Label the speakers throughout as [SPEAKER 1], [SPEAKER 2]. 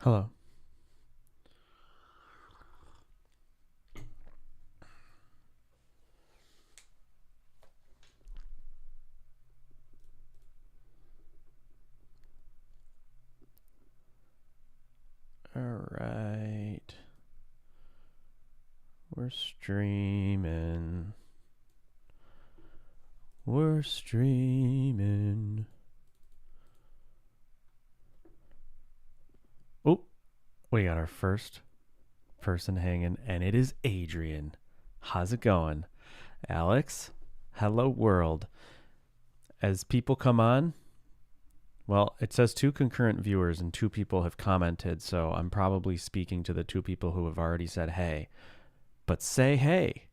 [SPEAKER 1] Hello. All right. We're streaming. We're streaming. Oh, we got our first person hanging, and it is Adrian. How's it going? Alex? Hello, world. As people come on, well, it says 2 concurrent viewers and 2 people have commented, so I'm probably speaking to the 2 people who have already said hey. But say hey.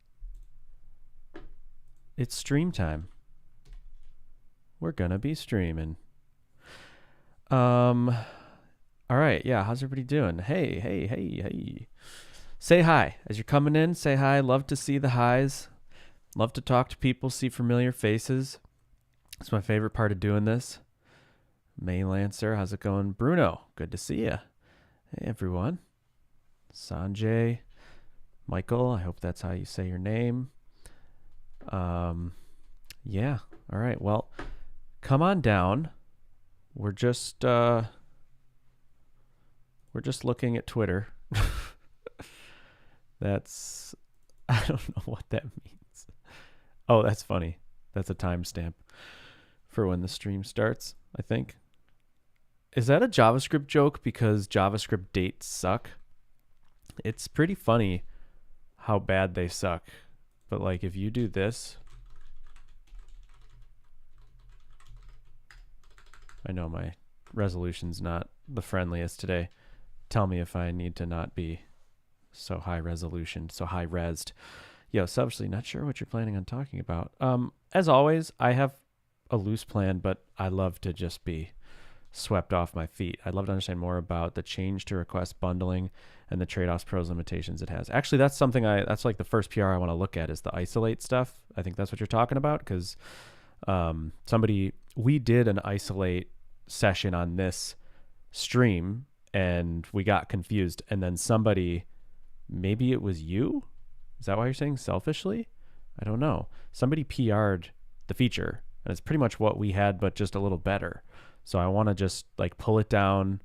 [SPEAKER 1] It's stream time. We're gonna be streaming. All right, yeah, how's everybody doing? Hey. Say hi. As you're coming in, say hi. Love to see the highs. Love to talk to people, see familiar faces. It's my favorite part of doing this. May Lancer, how's it going? Bruno, good to see you. Hey, everyone. Sanjay, Michael, I hope that's how you say your name. Yeah, all right, well, come on down. We're just looking at Twitter. That's, I don't know what that means. Oh, that's funny. That's a timestamp for when the stream starts, I think. Is that a JavaScript joke because JavaScript dates suck? It's pretty funny how bad they suck. But like if you do this, I know my resolution's not the friendliest today. Tell me if I need to not be so high resolution, so high resed. Yo, Subsly, not sure what you're planning on talking about. As always, I have a loose plan, but I love to just be swept off my feet. I'd love to understand more about the change to request bundling and the trade-offs, pros, limitations it has. Actually, that's something that's like the first PR I want to look at is the isolate stuff. I think that's what you're talking about because we did an isolate session on this stream and we got confused. And then somebody, maybe it was you? Is that why you're saying selfishly? I don't know. Somebody PR'd the feature and it's pretty much what we had, but just a little better. So I want to just like pull it down,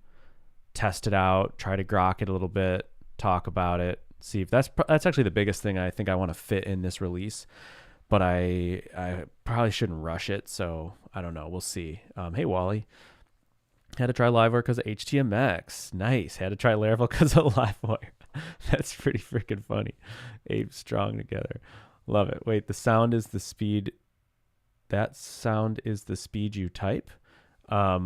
[SPEAKER 1] test it out, try to grok it a little bit, talk about it, see if that's actually the biggest thing I think I want to fit in this release. But I probably shouldn't rush it, so I don't know. We'll see. Hey, Wally. Had to try Livewire because of HTMX. Nice. Had to try Laravel because of Livewire. That's pretty freaking funny. Ape strong together. Love it. Wait, the sound is the speed. That sound is the speed you type. I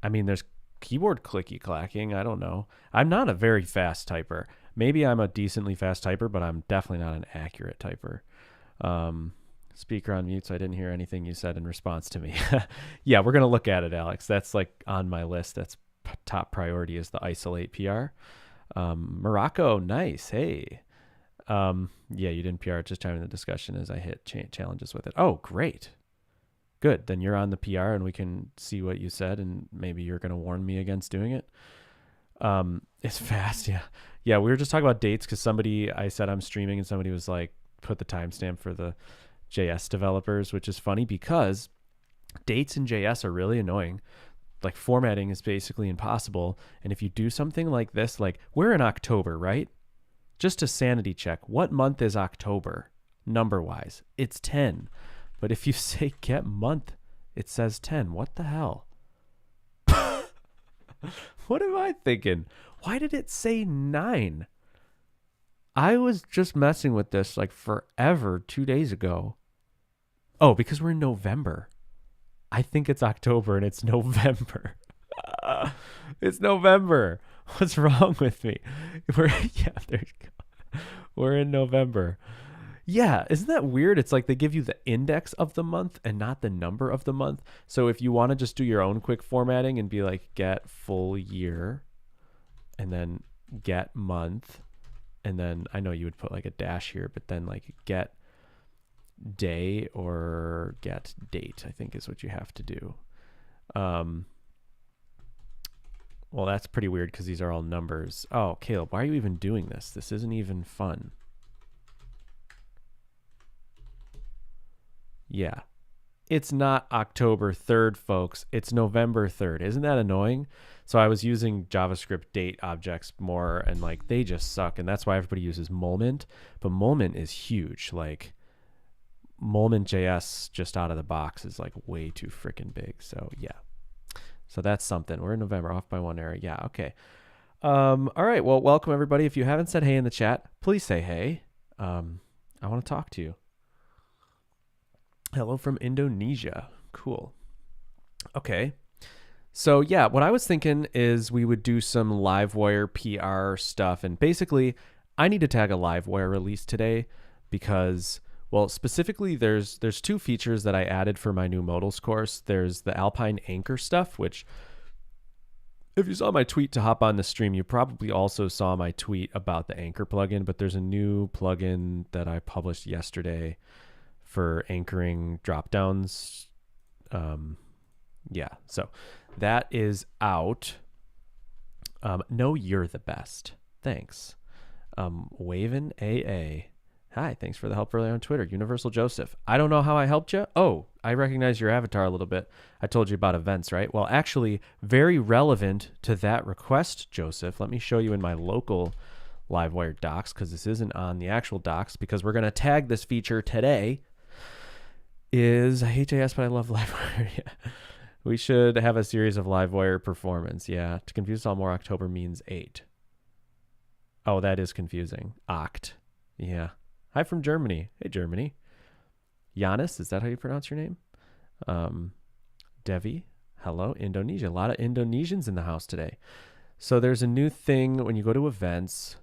[SPEAKER 1] mean, there's keyboard clicky clacking. I don't know. I'm not a very fast typer. Maybe I'm a decently fast typer, but I'm definitely not an accurate typer. Speaker on mute, so I didn't hear anything you said in response to me. Yeah, we're going to look at it, Alex. That's like on my list. That's top priority is the isolate PR. Morocco, nice. Hey. Yeah, you didn't PR, just chiming in the discussion as I hit challenges with it. Oh, great. Good. Then you're on the PR and we can see what you said and maybe you're going to warn me against doing it. It's fast. Yeah. Yeah. We were just talking about dates because I said I'm streaming and somebody was like, put the timestamp for the JS developers, which is funny because dates in JS are really annoying. Like formatting is basically impossible. And if you do something like this, like we're in October, right? Just a sanity check. What month is October number wise? It's 10. But if you say get month, it says 10. What the hell? What am I thinking? Why did it say 9? I was just messing with this like forever 2 days ago. Oh, because we're in November. I think it's October and it's November. It's November. What's wrong with me? There you go. We're in November. Yeah, isn't that weird? It's like they give you the index of the month and not the number of the month. So if you want to just do your own quick formatting and be like get full year and then get month, and then I know you would put like a dash here, but then like get day or get date, I think is what you have to do. Well, that's pretty weird because these are all numbers. Oh, Caleb, why are you even doing this? This isn't even fun. Yeah. It's not October 3rd, folks. It's November 3rd. Isn't that annoying? So I was using JavaScript date objects more, and like they just suck. And that's why everybody uses Moment. But Moment is huge. Like Moment.js just out of the box is like way too freaking big. So yeah. So that's something. We're in November, off by 1 area. Yeah, okay. All right. Well, welcome everybody. If you haven't said hey in the chat, please say hey. I want to talk to you. Hello from Indonesia. Cool. Okay. So yeah, what I was thinking is we would do some Livewire PR stuff. And basically, I need to tag a Livewire release today because, well, specifically there's two features that I added for my new Modals course. There's the Alpine Anchor stuff, which if you saw my tweet to hop on the stream, you probably also saw my tweet about the Anchor plugin, but there's a new plugin that I published yesterday for anchoring dropdowns. Yeah, so that is out. No, you're the best. Thanks. Waven AA. Hi, thanks for the help earlier on Twitter. Universal Joseph. I don't know how I helped you. Oh, I recognize your avatar a little bit. I told you about events, right? Well, actually, very relevant to that request, Joseph. Let me show you in my local Livewire docs, because this isn't on the actual docs, because we're going to tag this feature today. I hate JS, but I love Livewire. Yeah. We should have a series of Livewire performance. Yeah. To confuse all more, October means 8. Oh, that is confusing. Oct. Yeah. Hi from Germany. Hey, Germany. Giannis, is that how you pronounce your name? Devi. Hello, Indonesia. A lot of Indonesians in the house today. So there's a new thing when you go to events,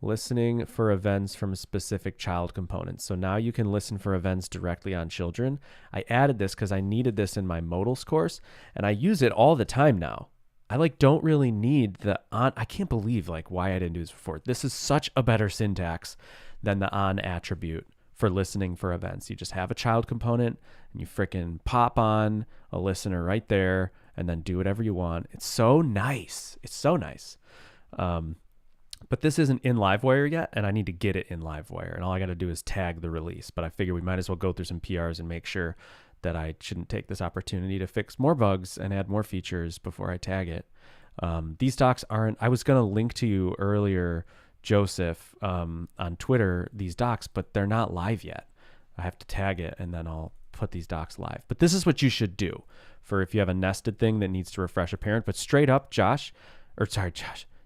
[SPEAKER 1] listening for events from specific child components. So now you can listen for events directly on children. I added this because I needed this in my Modals course, and I use it all the time now. I don't really need the on. I can't believe why I didn't do this before. This is such a better syntax than the on attribute for listening for events. You just have a child component and you freaking pop on a listener right there and then do whatever you want. It's so nice. It's so nice. But this isn't in Livewire yet, and I need to get it in Livewire. And all I got to do is tag the release. But I figure we might as well go through some PRs and make sure that I shouldn't take this opportunity to fix more bugs and add more features before I tag it. These docs aren't... I was going to link to you earlier, Joseph, on Twitter, these docs, but they're not live yet. I have to tag it, and then I'll put these docs live. But this is what you should do for if you have a nested thing that needs to refresh a parent. But straight up,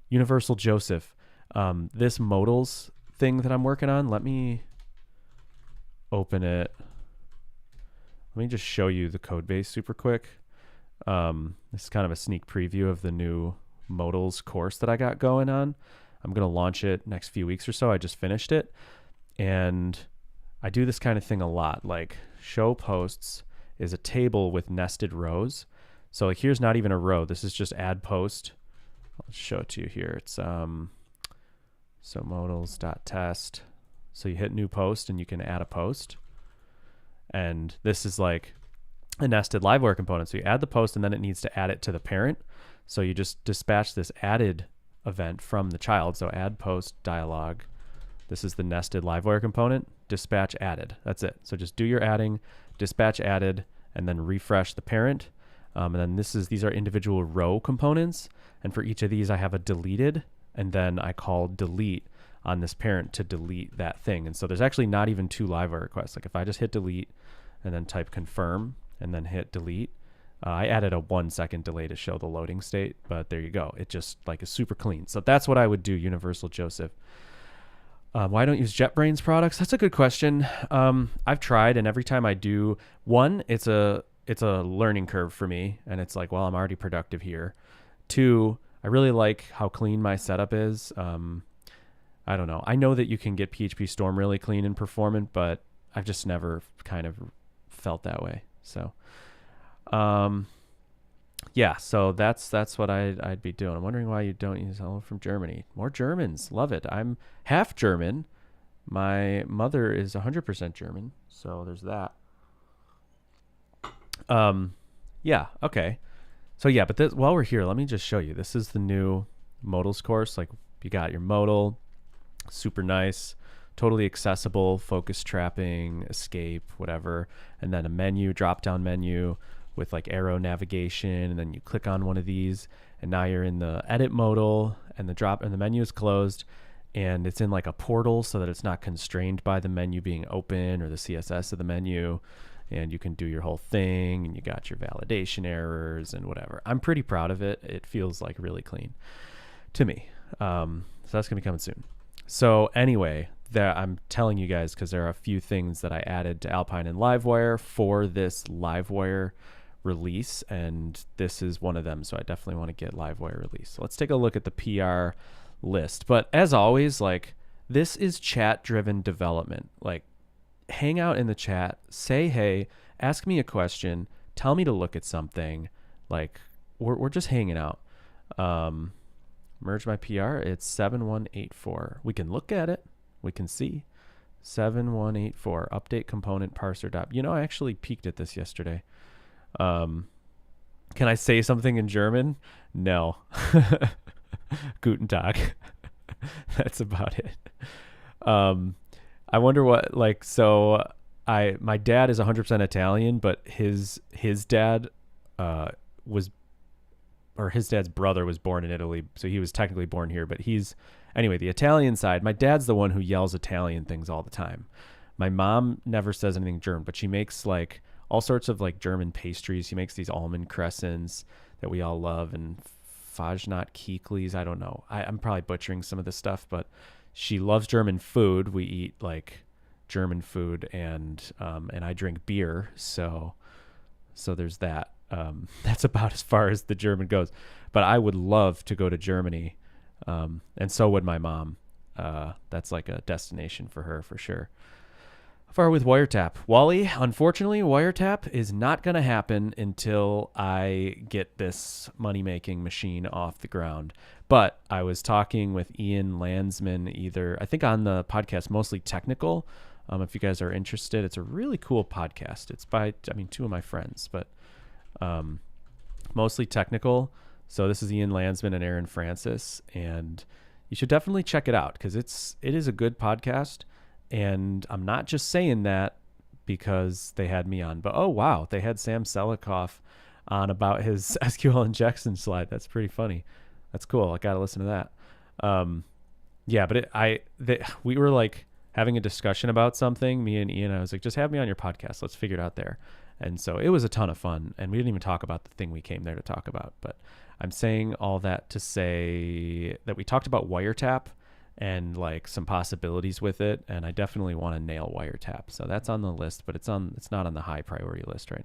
[SPEAKER 1] Universal Joseph, this Modals thing that I'm working on, let me open it. Let me just show you the code base super quick. This is kind of a sneak preview of the new Modals course that I got going on. I'm going to launch it next few weeks or so. I just finished it. And I do this kind of thing a lot. Show posts is a table with nested rows. So here's not even a row. This is just add post. I'll show it to you here. It's so modals.test. So you hit new post and you can add a post. And this is a nested Livewire component. So you add the post and then it needs to add it to the parent. So you just dispatch this added event from the child. So add post dialog. This is the nested Livewire component. Dispatch added. That's it. So just do your adding, dispatch added, and then refresh the parent. And then these are individual row components. And for each of these, I have a deleted, and then I call delete on this parent to delete that thing. And so there's actually not even 2 Livewire requests. If I just hit delete and then type confirm and then hit delete, I added a 1 second delay to show the loading state, but there you go. It just is super clean. So that's what I would do, Universal Joseph. Why don't use JetBrains products? That's a good question. I've tried, and every time I do, one, it's a learning curve for me, and it's I'm already productive here. 2, I really like how clean my setup is. I don't know. I know that you can get PHP Storm really clean and performant, but I've just never kind of felt that way. So, yeah, so that's what I'd be doing. I'm wondering why you don't use hello from Germany. More Germans. Love it. I'm half German. My mother is 100% German, so there's that. Yeah, okay. So yeah, but this, while we're here, let me just show you. This is the new Modals course. Like you got your modal, super nice, totally accessible, focus trapping, escape, whatever, and then a menu, drop down menu with like arrow navigation, and then you click on one of these, and now you're in the edit modal, and the menu is closed, and it's in like a portal so that it's not constrained by the menu being open or the CSS of the menu, and you can do your whole thing, and you got your validation errors and whatever. I'm pretty proud of it. It feels like really clean to me. So that's gonna be coming soon. So anyway, there I'm telling you guys because there are a few things that I added to Alpine and Livewire for this Livewire release, and this is one of them. So I definitely want to get Livewire released. So let's take a look at the PR list. But as always, like, this is chat driven development. Like, hang out in the chat, say hey, ask me a question, tell me to look at something. Like, we're just hanging out. Merge my PR, it's 7184. We can look at it, we can see 7184 update component parser dot. You know, I actually peeked at this yesterday. Can I say something in German? No. Guten Tag. That's about it. I wonder what, like, so my dad is 100% Italian, but his dad his dad's brother was born in Italy, so he was technically born here, but anyway, the Italian side, my dad's the one who yells Italian things all the time. My mom never says anything German, but she makes like all sorts of like German pastries. She makes these almond crescents that we all love, and Fajnat Kiklis. I don't know. I'm probably butchering some of this stuff, but she loves German food. We eat like German food, and I drink beer. So there's that. That's about as far as the German goes, but I would love to go to Germany. And so would my mom. That's like a destination for her for sure. How far with Wiretap? Wally, unfortunately, Wiretap is not going to happen until I get this money-making machine off the ground. But I was talking with Ian Landsman, I think on the podcast, Mostly Technical. If you guys are interested, it's a really cool podcast. It's by, two of my friends, but Mostly Technical. So this is Ian Landsman and Aaron Francis, and you should definitely check it out because it is a good podcast. And I'm not just saying that because they had me on, but oh wow, they had Sam Selikoff on about his SQL injection slide. That's pretty funny. That's cool. I got to listen to that. Yeah, but we were like having a discussion about something, me and Ian. I was like, just have me on your podcast. Let's figure it out there. And so it was a ton of fun, and we didn't even talk about the thing we came there to talk about. But I'm saying all that to say that we talked about Wiretap and like some possibilities with it, and I definitely want to nail Wiretap. So that's on the list, but it's not on the high priority list right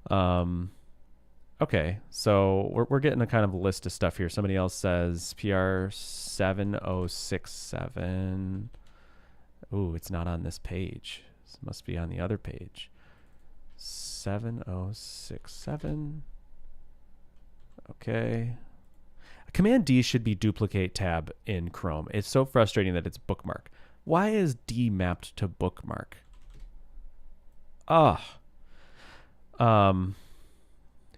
[SPEAKER 1] now. Okay, so we're getting a kind of list of stuff here. Somebody else says PR 7067. Ooh, it's not on this page. This must be on the other page. 7067. Okay. Command D should be duplicate tab in Chrome. It's so frustrating that it's bookmark. Why is D mapped to bookmark?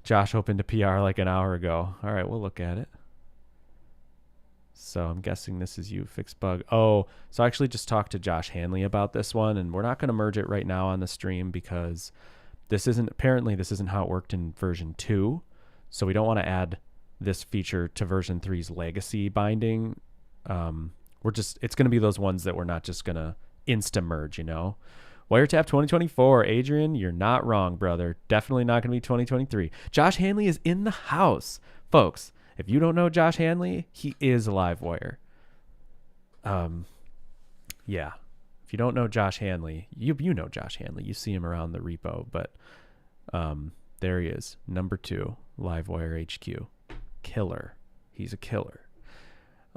[SPEAKER 1] Josh opened a PR like an hour ago. All right, we'll look at it. So I'm guessing this is you, fix bug. Oh, so I actually just talked to Josh Hanley about this one, and we're not going to merge it right now on the stream because this isn't how it worked in version 2. So we don't want to add this feature to version 3's legacy binding. It's going to be those ones that we're not just going to insta merge, you know. Wiretap 2024, Adrian, you're not wrong, brother. Definitely not going to be 2023. Josh Hanley is in the house, folks. If you don't know Josh Hanley, he is Livewire. Yeah. If you don't know Josh Hanley, you know Josh Hanley. You see him around the repo, but there he is, number 2, Livewire HQ. Killer. He's a killer.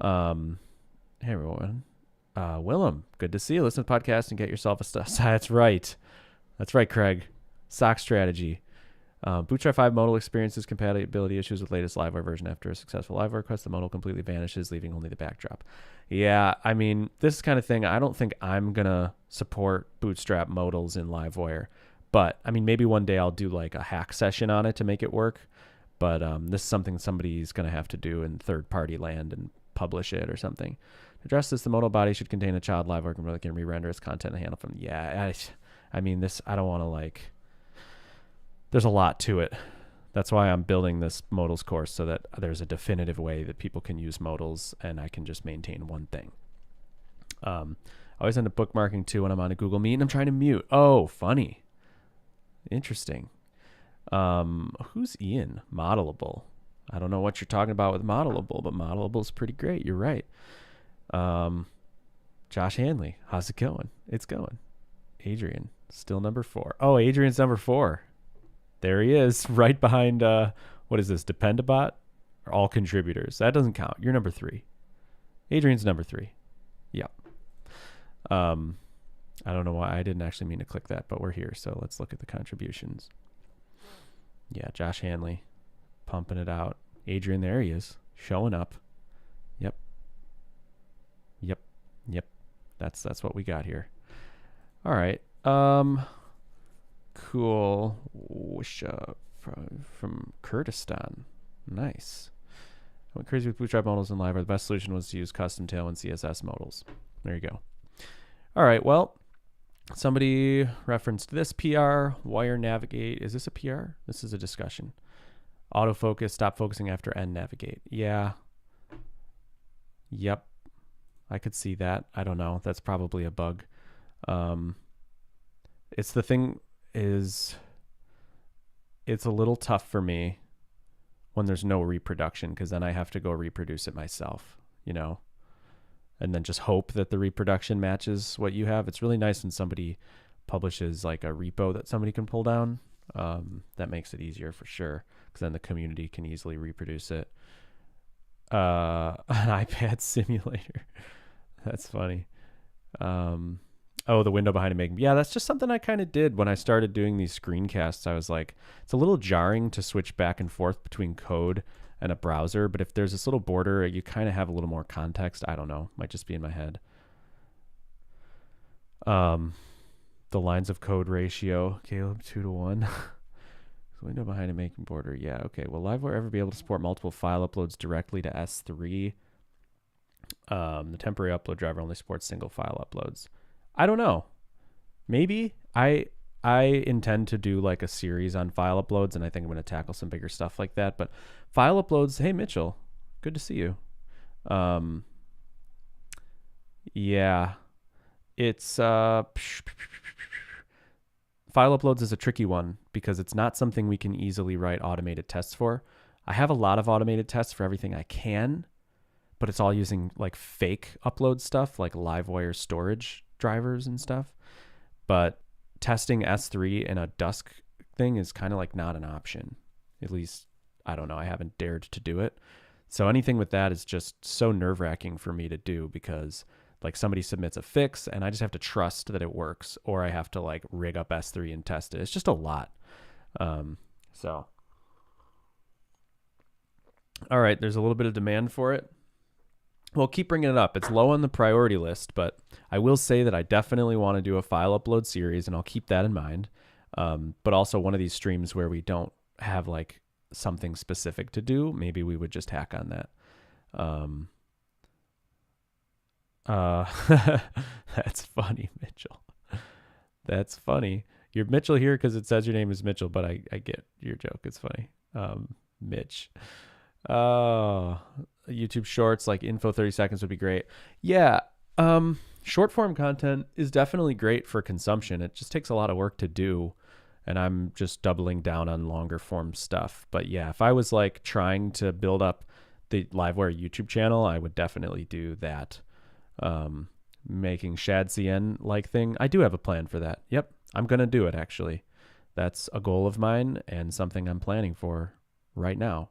[SPEAKER 1] Hey, everyone. Willem, good to see you. Listen to the podcast and get yourself a stuff. That's right. That's right, Craig. Sock strategy. Bootstrap 5 modal experiences compatibility issues with latest Livewire version. After a successful Livewire request, the modal completely vanishes, leaving only the backdrop. Yeah, I mean, this kind of thing, I don't think I'm going to support Bootstrap modals in Livewire. But, I mean, maybe one day I'll do like a hack session on it to make it work. But this is something somebody's going to have to do in third-party land and publish it or something. To address this, the modal body should contain a child Livewire component that can re-render its content and handle from. Yeah, I mean, this, I don't want to like, there's a lot to it. That's why I'm building this Modals course, so that there's a definitive way that people can use Modals and I can just maintain one thing. I always end up bookmarking too when I'm on a Google Meet and I'm trying to mute. Oh, funny. Interesting. Who's Ian? Modelable. I don't know what you're talking about with Modelable, but Modelable is pretty great. You're right. Josh Hanley, how's it going? It's going. Adrian, still number 4. Oh, Adrian's number 4. There he is, right behind, what is this, Dependabot? Or all contributors. That doesn't count. You're number 3. Adrian's number 3. Yep. I don't know why. I didn't actually mean to click that, but we're here, so let's look at the contributions. Yeah, Josh Hanley, pumping it out. Adrian, there he is, showing up. Yep. That's what we got here. All right. Cool. Wish from Kurdistan. Nice. I went crazy with Bootstrap modals in Livewire. The best solution was to use custom Tailwind CSS modals. There you go. All right. Well, somebody referenced this PR. Wire navigate. Is this a PR? This is a discussion. Autofocus. Stop focusing after end navigate. Yeah. Yep. I could see that. I don't know. That's probably a bug. It's the thing is, it's a little tough for me when there's no reproduction, because then I have to go reproduce it myself, you know, and then just hope that the reproduction matches what you have. It's really nice when somebody publishes like a repo that somebody can pull down. That makes it easier for sure, because then the community can easily reproduce it. An iPad simulator. That's funny. Oh, the window behind it making. Yeah, that's just something I kind of did when I started doing these screencasts. I was like, it's a little jarring to switch back and forth between code and a browser, but if there's this little border, you kind of have a little more context. I don't know. Might just be in my head. The lines of code ratio, Caleb, 2:1. Window behind it making border. Yeah, okay. Will Livewire ever be able to support multiple file uploads directly to S3? The temporary upload driver only supports single file uploads. I don't know. Maybe. I intend to do like a series on file uploads, and I think I'm going to tackle some bigger stuff like that. But file uploads, hey, Mitchell, good to see you. Yeah, it's file uploads is a tricky one because it's not something we can easily write automated tests for. I have a lot of automated tests for everything I can, but it's all using like fake upload stuff, like Livewire storage drivers and stuff. But testing S3 in a Dusk thing is kind of like not an option. At least, I don't know. I haven't dared to do it. So anything with that is just so nerve-wracking for me to do, because like somebody submits a fix and I just have to trust that it works, or I have to like rig up S3 and test it. It's just a lot. So, all right, there's a little bit of demand for it. Well, keep bringing it up. It's low on the priority list, but I will say that I definitely want to do a file upload series, and I'll keep that in mind. But also one of these streams where we don't have like something specific to do, maybe we would just hack on that. That's funny, Mitchell. That's funny. You're Mitchell here because it says your name is Mitchell, but I get your joke. It's funny. Mitch. YouTube shorts, like info 30 seconds would be great. Yeah. Short form content is definitely great for consumption. It just takes a lot of work to do, and I'm just doubling down on longer form stuff. But yeah, if I was like trying to build up the Livewire YouTube channel, I would definitely do that. Making ShadCN like thing. I do have a plan for that. Yep. I'm going to do it actually. That's a goal of mine and something I'm planning for right now.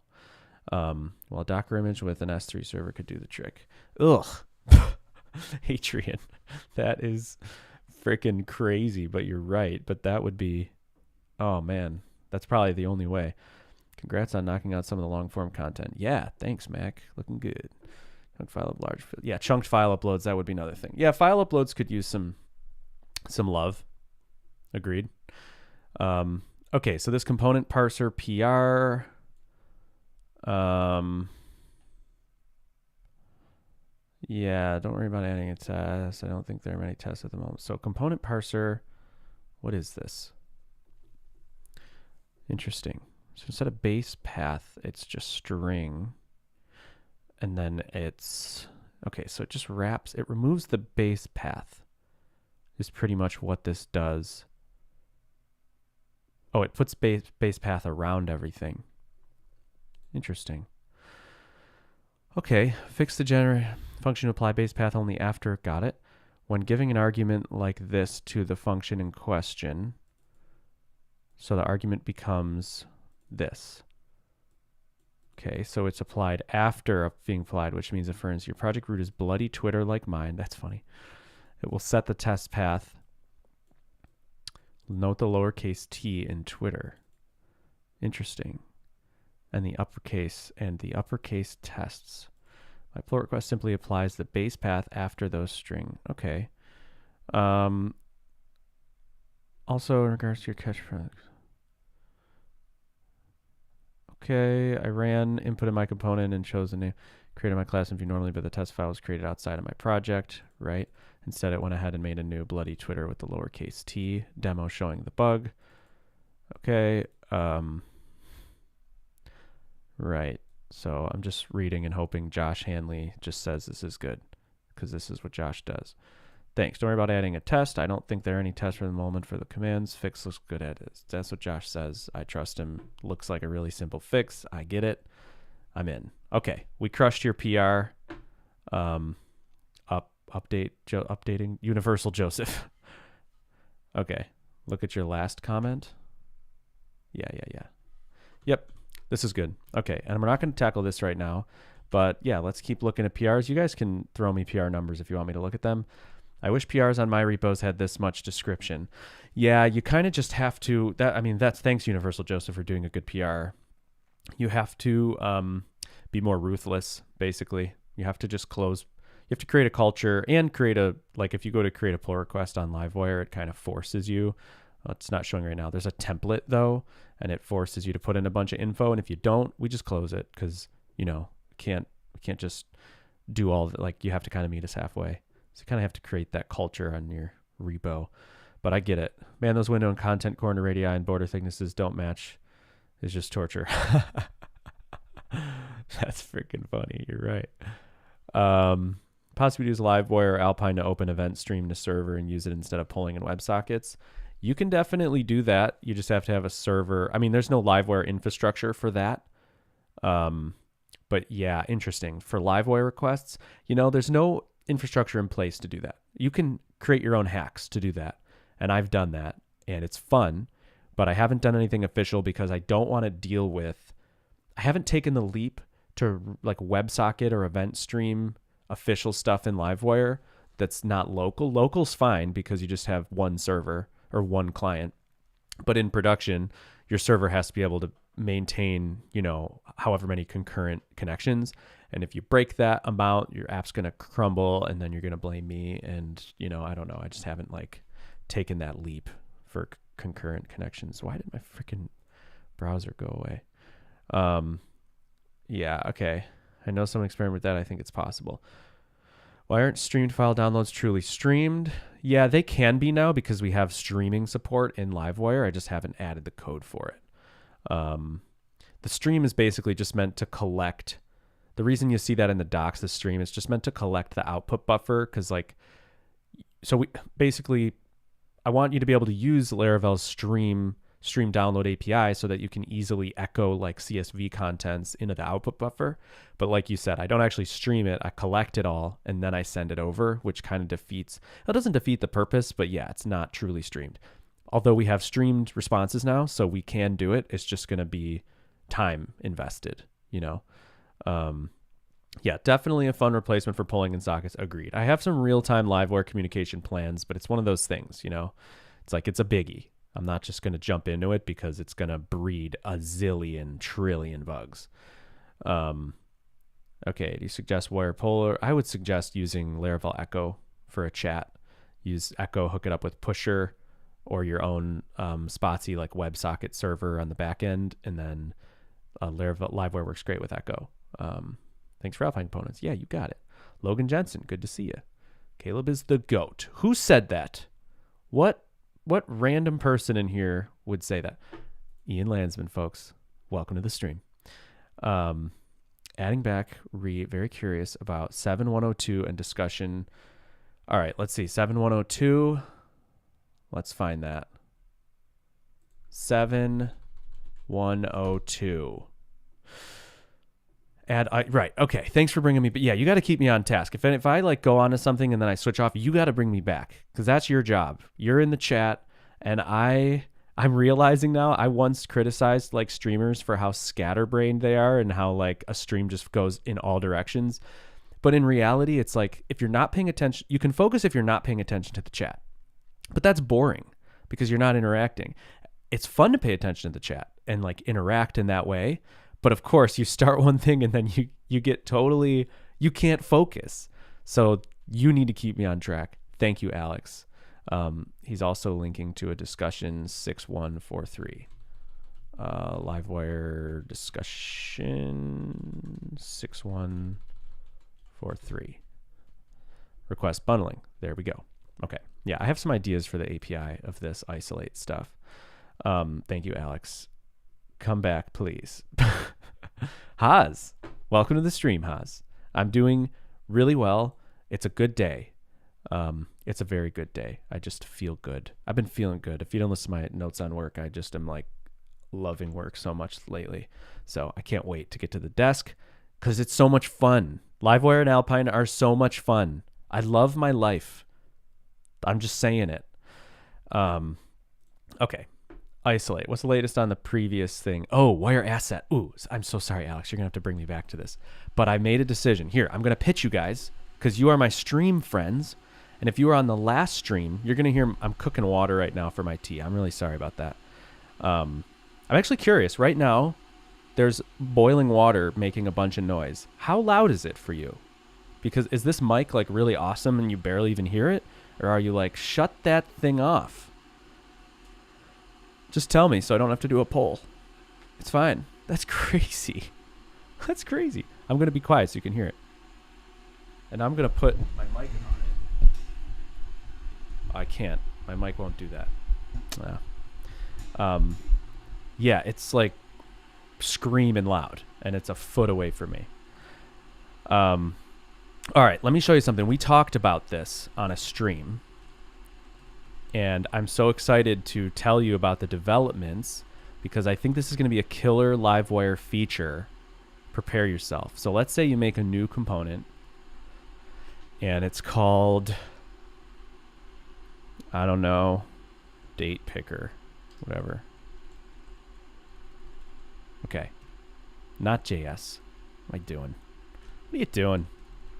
[SPEAKER 1] Well, a Docker image with an S3 server could do the trick. Ugh. Adrian, that is freaking crazy, but you're right. But that would be, oh man, that's probably the only way. Congrats on knocking out some of the long form content. Yeah, thanks, Mac. Looking good. Chunked file up large. Yeah, chunked file uploads, that would be another thing. Yeah, file uploads could use some love. Agreed. Okay, so this component parser PR. Yeah, don't worry about adding a test. I don't think there are many tests at the moment. So component parser, what is this? Interesting. So instead of base path, it's just string. And then it's, okay, so it just wraps, it removes the base path is pretty much what this does. Oh, it puts base path around everything. Interesting. Okay, fix the generate function to apply base path only after, got it. When giving an argument like this to the function in question, so the argument becomes this. Okay, so it's applied after being applied, which means, for instance, your project root is bloody Twitter like mine. That's funny. It will set the test path. Note the lowercase t in Twitter. Interesting. And the uppercase tests. My pull request simply applies the base path after those string. Okay. Also in regards to your catch products. Okay, I ran input in my component and chose the name, created my class and view normally, but the test file was created outside of my project, right? Instead, it went ahead and made a new bloody Twitter with the lowercase t demo showing the bug. Okay, right. So I'm just reading and hoping Josh Hanley just says this is good, because this is what Josh does. Thanks. Don't worry about adding a test. I don't think there are any tests for the moment for the commands. Fix looks good at it. That's what Josh says. I trust him. Looks like a really simple fix. I get it. I'm in. Okay. We crushed your PR. Updating Universal Joseph. Okay. Look at your last comment. Yeah. Yep. This is good. Okay. And we're not going to tackle this right now, but yeah, let's keep looking at PRs. You guys can throw me PR numbers if you want me to look at them. I wish PRs on my repos had this much description. Yeah, you kind of just have to, that's thanks Universal Joseph for doing a good PR. You have to be more ruthless, basically. You have to just close, you have to create a culture and create if you go to create a pull request on Livewire, it kind of forces you. It's not showing right now. There's a template though, and it forces you to put in a bunch of info. And if you don't, we just close it because, we can't just do all of it. You have to kind of meet us halfway. So you kind of have to create that culture on your repo. But I get it. Man, those window and content corner radii and border thicknesses don't match. It's just torture. That's freaking funny. You're right. Possibly use Livewire or Alpine to open event stream to server and use it instead of pulling in WebSockets. You can definitely do that. You just have to have a server. There's no Livewire infrastructure for that. But yeah, interesting. For Livewire requests, there's no infrastructure in place to do that. You can create your own hacks to do that. And I've done that and it's fun, but I haven't done anything official because I don't want to deal with, I haven't taken the leap to WebSocket or event stream official stuff in Livewire that's not local. Local's fine because you just have one server or one client. But in production, your server has to be able to maintain, however many concurrent connections. And if you break that amount, your app's going to crumble and then you're going to blame me. And, I don't know. I just haven't taken that leap for concurrent connections. Why did my freaking browser go away? Yeah. Okay. I know someone experimented with that. I think it's possible. Why aren't streamed file downloads truly streamed? Yeah, they can be now because we have streaming support in Livewire. I just haven't added the code for it. The stream is basically just meant to collect. The reason you see that in the docs, the stream is just meant to collect the output buffer. Cause I want you to be able to use Laravel's stream download API so that you can easily echo CSV contents into the output buffer. But like you said, I don't actually stream it. I collect it all and then I send it over, which kind of doesn't defeat the purpose, but yeah, it's not truly streamed. Although we have streamed responses now, so we can do it. It's just going to be time invested, Yeah, definitely a fun replacement for polling in sockets. Agreed. I have some real-time Livewire communication plans, but it's one of those things, it's a biggie. I'm not just going to jump into it because it's going to breed a zillion trillion bugs. Okay, do you suggest Wire Polar? I would suggest using Laravel Echo for a chat. Use Echo, hook it up with Pusher or your own Spotsy WebSocket server on the back end, and then Livewire works great with Echo. Thanks for Alpine components. Yeah, you got it. Logan Jensen, good to see you. Caleb is the GOAT. Who said that? What random person in here would say that? Ian Landsman, folks. Welcome to the stream. Adding back, very curious about 7102 and discussion. All right, let's see. 7102. Let's find that. 7102. Right. Okay. Thanks for bringing me. But yeah, you got to keep me on task. If I like go on to something and then I switch off, you got to bring me back because that's your job. You're in the chat, and I'm realizing now. I once criticized like streamers for how scatterbrained they are and how like a stream just goes in all directions. But in reality, it's like if you're not paying attention, you can focus if you're not paying attention to the chat. But that's boring because you're not interacting. It's fun to pay attention to the chat and like interact in that way. But of course, you start one thing and then you get totally, you can't focus. So you need to keep me on track. Thank you, Alex. He's also linking to a discussion 6143. Livewire discussion 6143. Request bundling. There we go. Okay. Yeah, I have some ideas for the API of this isolate stuff. Thank you, Alex. Come back, please. Haas, welcome to the stream, Haas. I'm doing really well. It's a good day. It's a very good day. I just feel good. I've been feeling good. If you don't listen to my notes on work, I just am like loving work so much lately. So I can't wait to get to the desk because it's so much fun. Livewire and Alpine are so much fun. I love my life. I'm just saying it. Okay. Isolate. What's the latest on the previous thing? Oh, wire asset. Ooh, I'm so sorry, Alex. You're going to have to bring me back to this. But I made a decision. Here, I'm going to pitch you guys because you are my stream friends. And if you were on the last stream, you're going to hear I'm cooking water right now for my tea. I'm really sorry about that. I'm actually curious. Right now, there's boiling water making a bunch of noise. How loud is it for you? Because is this mic like really awesome and you barely even hear it? Or are you like, shut that thing off? Just tell me so I don't have to do a poll. It's fine. That's crazy. That's crazy. I'm going to be quiet so you can hear it. And I'm going to put my mic on it. I can't. My mic won't do that. Yeah, it's like screaming loud, and it's a foot away from me. All right, let me show you something. We talked about this on a stream. And I'm so excited to tell you about the developments because I think this is going to be a killer Livewire feature. Prepare yourself. So let's say you make a new component and it's called, I don't know, date picker, whatever. Okay. Not JS. What am I doing? What are you doing?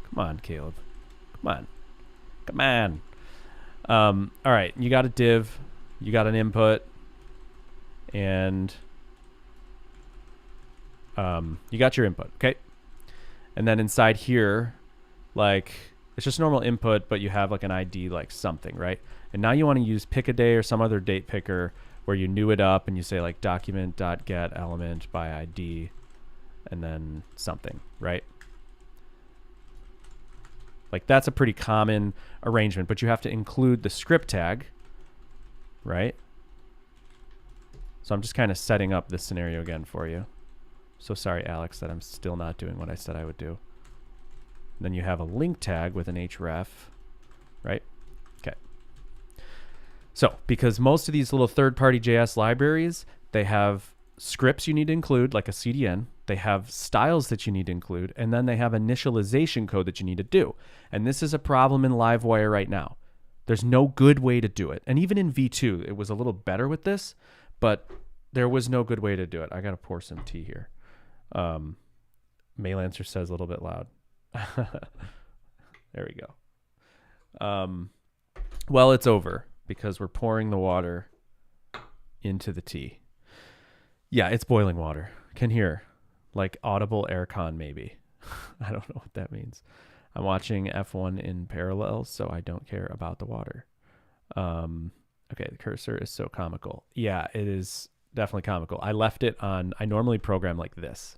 [SPEAKER 1] Come on, Caleb. Come on. Come on. All right, you got a div, you got an input, and you got your input, okay? And then inside here, like, it's just normal input, but you have like an ID, like something, right? And now you want to use pick a day or some other date picker where you new it up and you say like document.get element by ID and then something, right? Like that's a pretty common arrangement, but you have to include the script tag, right? So I'm just kind of setting up this scenario again for you. So sorry, Alex, that I'm still not doing what I said I would do. Then you have a link tag with an href, right? Okay. So because most of these little third-party JS libraries, they have scripts you need to include, like a CDN. They have styles that you need to include, and then they have initialization code that you need to do. And this is a problem in Livewire right now. There's no good way to do it. And even in V2, it was a little better with this, but there was no good way to do it. I got to pour some tea here. Maylancer says a little bit loud. There we go. Well, it's over because we're pouring the water into the tea. Yeah, it's boiling water. Can hear. Like audible aircon, maybe. I don't know what that means. I'm watching F1 in parallel, so I don't care about the water. Okay, the cursor is so comical. Yeah, it is. definitely comical. I left it on, I normally program like this,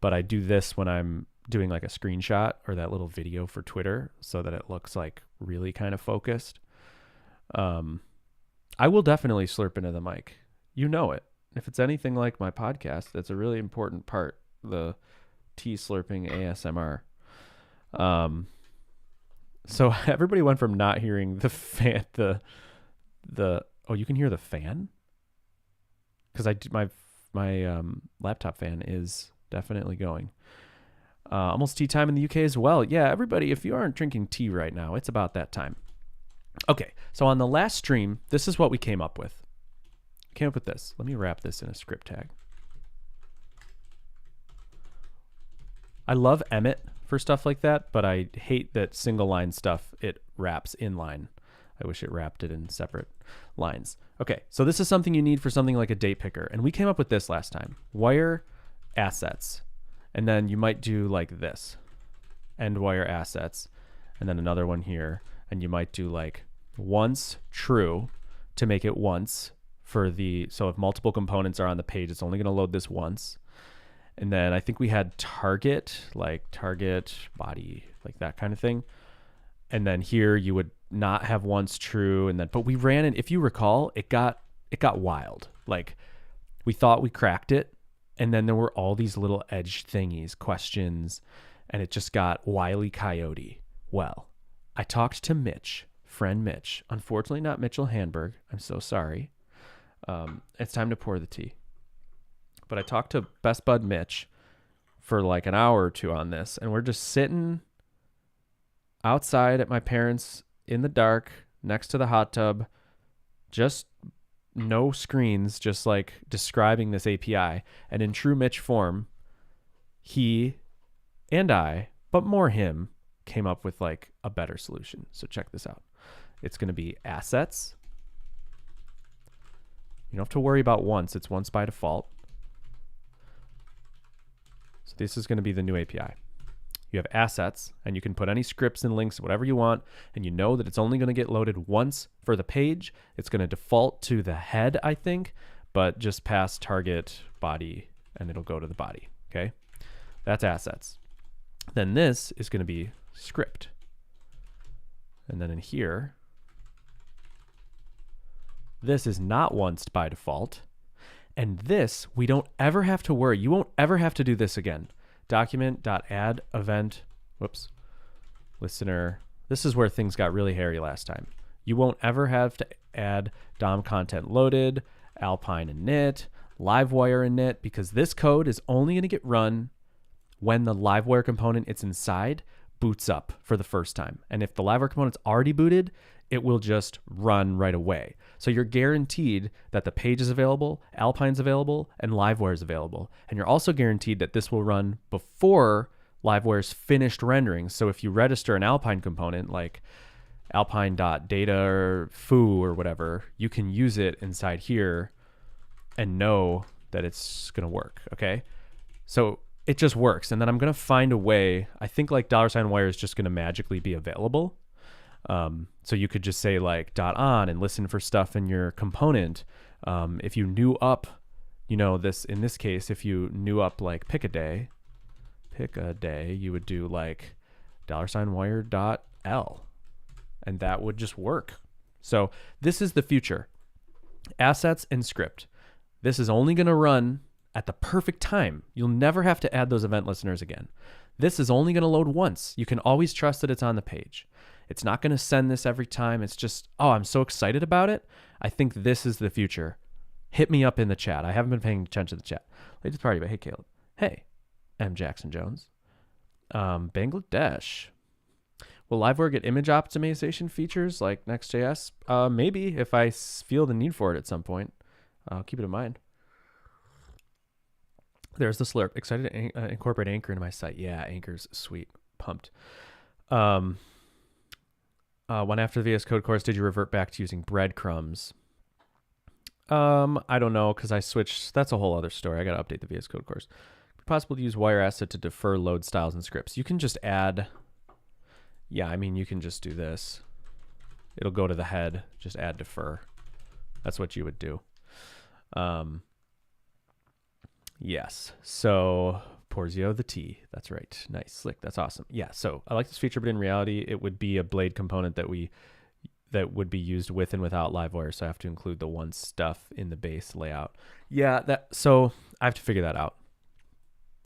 [SPEAKER 1] but I do this when I'm doing like a screenshot or that little video for Twitter so that it looks like really kind of focused. I will definitely slurp into the mic. You know it. If it's anything like my podcast, that's a really important part, the tea slurping ASMR. So everybody went from not hearing the fan, oh, you can hear the fan? Because my laptop fan is definitely going. Almost tea time in the UK as well. Yeah, everybody, if you aren't drinking tea right now, it's about that time. Okay, so on the last stream, this is what we came up with. Came up with this. Let me wrap this in a script tag. I love Emmet for stuff like that, but I hate that single line stuff, it wraps in line. I wish it wrapped it in separate lines. Okay, so this is something you need for something like a date picker. And we came up with this last time. Wire assets. And then you might do like this. End wire assets. And then another one here. And you might do like once true to make it once for the, so if multiple components are on the page, it's only going to load this once. And then I think we had target, like target, body, like that kind of thing. And then here you would not have once true. And then, but we ran it, if you recall, it got wild. Like we thought we cracked it. And then there were all these little edge thingies, questions, and it just got Wile E. Coyote. Well, I talked to Mitch, friend Mitch. Unfortunately, not Mitchell Handberg. I'm so sorry. It's time to pour the tea. But I talked to Best Bud Mitch for like an hour or two on this, and we're just sitting outside at my parents' in the dark next to the hot tub, just no screens, just like describing this API. And in true Mitch form, he and I, but more him, came up with like a better solution. So check this out. It's going to be assets. You don't have to worry about once. It's once by default. So this is going to be the new API. You have assets, and you can put any scripts and links, whatever you want, and you know that it's only going to get loaded once for the page. It's going to default to the head, I think, but just pass target body, and it'll go to the body, okay? That's assets. Then this is going to be script. And then in here, this is not once by default. And this, we don't ever have to worry. You won't ever have to do this again. Document.add event, whoops, listener. This is where things got really hairy last time. You won't ever have to add DOM content loaded, Alpine init, Livewire init, because this code is only going to get run when the Livewire component it's inside boots up for the first time. And if the Livewire component's already booted, it will just run right away. So you're guaranteed that the page is available, Alpine's available, and Livewire is available. And you're also guaranteed that this will run before Livewire's finished rendering. So if you register an Alpine component like alpine.data or foo or whatever, you can use it inside here and know that it's going to work, okay? So it just works. And then I'm going to find a way, I think like $wire is just going to magically be available. So you could just say like .on and listen for stuff in your component. If you new up, you know, this, in this case, if you new up like pick a day, you would do like $wire.l and that would just work. So this is the future. Assets and script. This is only going to run at the perfect time. You'll never have to add those event listeners again. This is only going to load once. You can always trust that it's on the page. It's not going to send this every time. It's just, oh, I'm so excited about it. I think this is the future. Hit me up in the chat. I haven't been paying attention to the chat. Latest party, but hey, Caleb. Hey, M. Jackson Jones. Bangladesh. Will Livewire get image optimization features like Next.js? Maybe if I feel the need for it at some point. I'll keep it in mind. There's the slurp. Excited to incorporate Anchor into my site. Yeah, Anchor's sweet. Pumped. One after the VS Code course, did you revert back to using breadcrumbs? I don't know, because I switched. That's a whole other story. I got to update the VS Code course. It's possible to use wire asset to defer load styles and scripts. You can just add. Yeah, I mean, you can just do this. It'll go to the head. Just add defer. That's what you would do. Yes. So Porzio the T. That's right. Nice, slick. That's awesome. Yeah. So I like this feature, but in reality, it would be a blade component that would be used with and without Livewire. So I have to include the one stuff in the base layout. Yeah. So I have to figure that out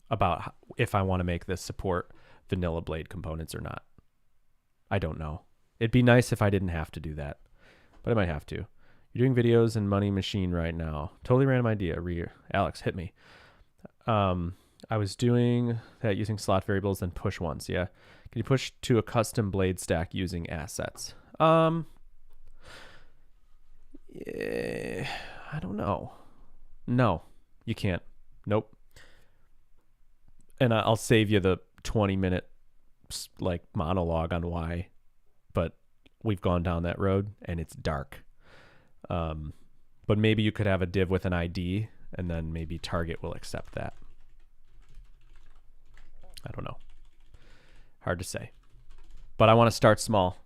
[SPEAKER 1] about if I want to make this support vanilla blade components or not. I don't know. It'd be nice if I didn't have to do that, but I might have to. You're doing videos in Money Machine right now. Totally random idea. Alex, hit me. I was doing that using slot variables, then push once. Yeah. Can you push to a custom blade stack using assets? Yeah, I don't know. No, you can't. Nope. And I'll save you the 20-minute like monologue on why, but we've gone down that road and it's dark. But maybe you could have a div with an ID and then maybe Target will accept that. I don't know. Hard to say. But I want to start small.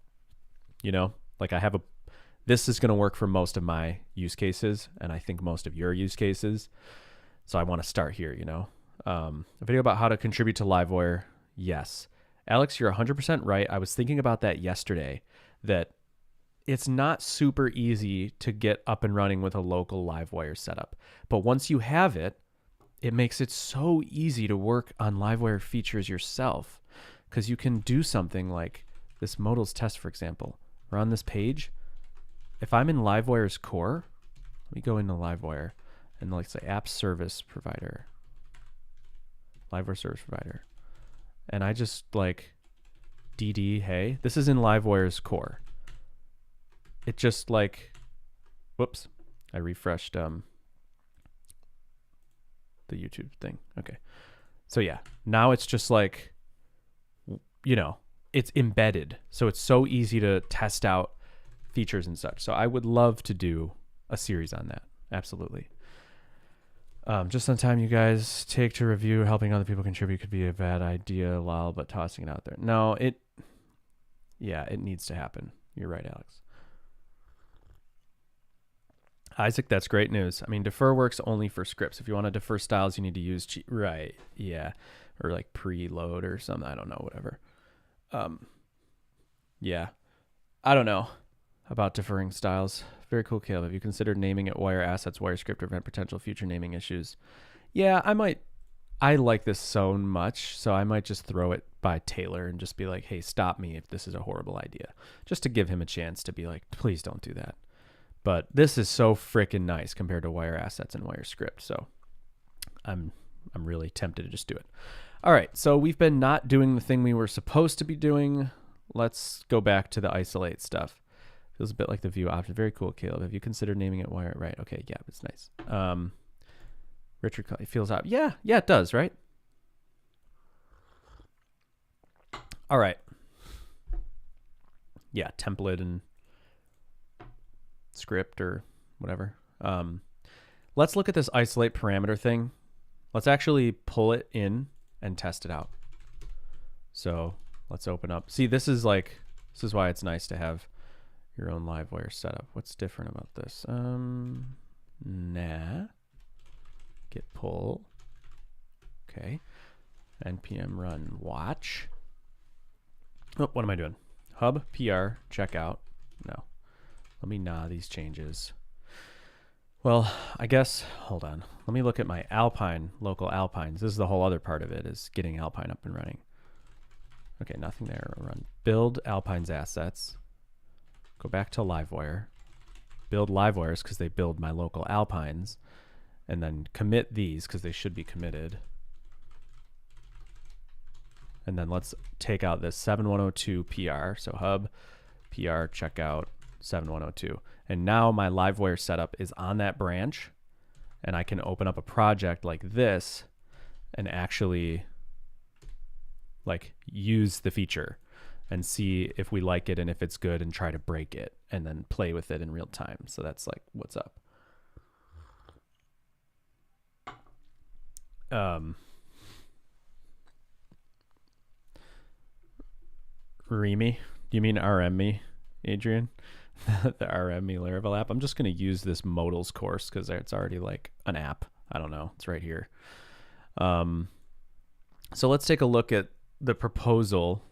[SPEAKER 1] You know, like this is going to work for most of my use cases and I think most of your use cases. So I want to start here, you know. A video about how to contribute to Livewire. Yes. Alex, you're 100% right. I was thinking about that yesterday, that it's not super easy to get up and running with a local Livewire setup. But once you have it, it makes it so easy to work on Livewire features yourself, because you can do something like this Modals test, for example. We're on this page. If I'm in Livewire's core, let me go into Livewire and let's say app service provider, Livewire service provider. And I just like DD, hey, this is in Livewire's core. It just like, whoops, I refreshed the YouTube thing. Okay. So yeah, now it's just like, you know, it's embedded. So it's so easy to test out features and such. So I would love to do a series on that. Absolutely. Just on time you guys take to review, helping other people contribute could be a bad idea, lol, but tossing it out there. No, it needs to happen. You're right, Alex. Isaac, that's great news. I mean, defer works only for scripts. If you want to defer styles, you need to use right. Yeah. Or like preload or something. I don't know, whatever. Yeah. I don't know about deferring styles. Very cool, Caleb. Have you considered naming it wire assets, wire script to prevent potential future naming issues? Yeah, I might. I like this so much, so I might just throw it by Taylor and just be like, hey, stop me if this is a horrible idea. Just to give him a chance to be like, please don't do that. But this is so freaking nice compared to wire assets and wire script. So I'm really tempted to just do it. All right, so we've been not doing the thing we were supposed to be doing. Let's go back to the isolate stuff. Feels a bit like the view option. Very cool, Caleb. Have you considered naming it wire? Right. Okay. Yeah, it's nice. Richard, it feels out. Yeah, it does, right? All right. Yeah, template and script or whatever. Let's look at this isolate parameter thing. Let's actually pull it in and test it out. So let's open up. See, this is why it's nice to have your own Livewire setup. What's different about this? Git pull. Okay. npm run watch. Oh, what am I doing? Hub PR checkout. No. Let me these changes. Well, I guess, hold on. Let me look at my Alpine, local Alpines. This is the whole other part of it, is getting Alpine up and running. Okay, nothing there. I'll run build Alpine's assets. Go back to Livewire. Build Livewires because they build my local Alpines. And then commit these because they should be committed. And then let's take out this 7102 PR. So hub, PR, checkout, 7102. And now my Livewire setup is on that branch. And I can open up a project like this and actually like use the feature and see if we like it and if it's good and try to break it and then play with it in real time. So that's like what's up. Remy, do you mean RM me, Adrian? The RM me Laravel app. I'm just going to use this Modals course because it's already like an app. I don't know. It's right here. So let's take a look at the proposal.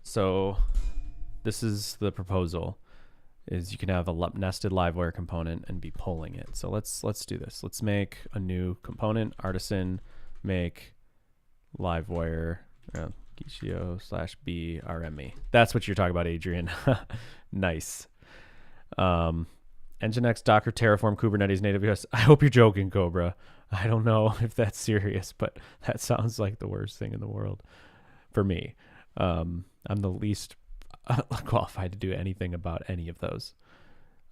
[SPEAKER 1] So this is the proposal, is you can have a nested Livewire component and be pulling it. So let's do this. Let's make a new component, artisan, make Livewire Gitio/b rme. That's what you're talking about, Adrian. Nice. Nginx, Docker, Terraform, Kubernetes, and AWS. I hope you're joking, Cobra. I don't know if that's serious, but that sounds like the worst thing in the world for me. I'm the least qualified to do anything about any of those.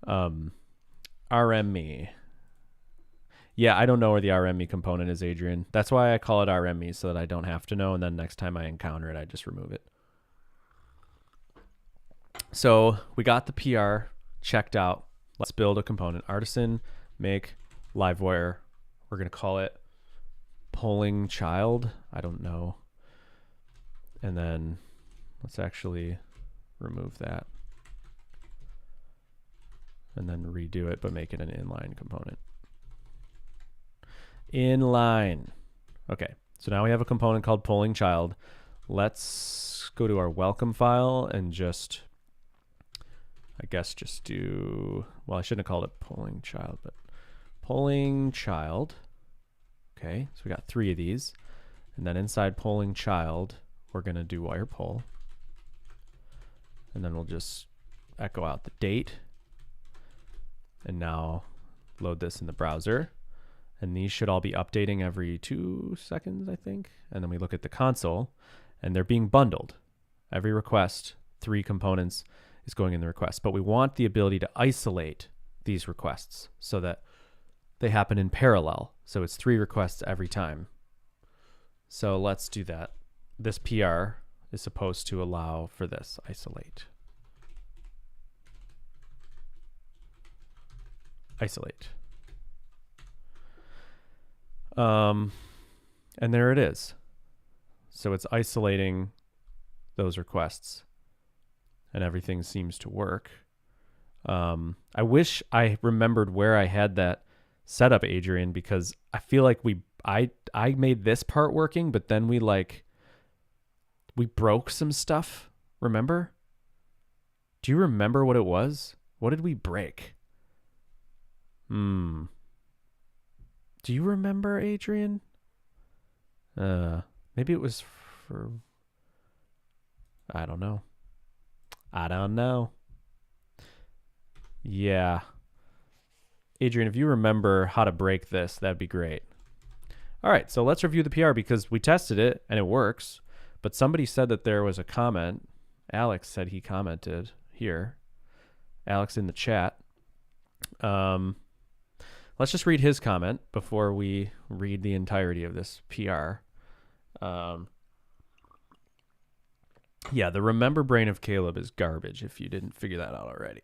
[SPEAKER 1] RME. Yeah, I don't know where the RME component is, Adrian. That's why I call it RME, so that I don't have to know, and then next time I encounter it, I just remove it. So we got the PR checked out. Let's build a component. Artisan, make Livewire. We're going to call it polling child. I don't know. And then let's actually remove that. And then redo it, but make it an inline component. Inline. Okay, so now we have a component called polling child. Let's go to our welcome file and just, I guess just do, well, I shouldn't have called it polling child, but polling child. Okay, so we got 3 of these. And then inside polling child, we're going to do wire poll. And then we'll just echo out the date. And now load this in the browser. And these should all be updating every 2 seconds, I think. And then we look at the console, and they're being bundled. Every request, 3 components is going in the request. But we want the ability to isolate these requests so that they happen in parallel. So it's 3 requests every time. So let's do that. This PR is supposed to allow for this, isolate. Isolate. And there it is. So it's isolating those requests and everything seems to work. I wish I remembered where I had that set up, Adrian, because I feel like I made this part working, but then we broke some stuff. Remember? Do you remember what it was? What did we break? Do you remember, Adrian? Maybe it was for, I don't know. Yeah. Adrian, if you remember how to break this, that'd be great. All right, so let's review the PR because we tested it and it works, but somebody said that there was a comment. Alex said he commented here. Alex in the chat. Let's just read his comment before we read the entirety of this PR. Yeah, the remember brain of Caleb is garbage if you didn't figure that out already.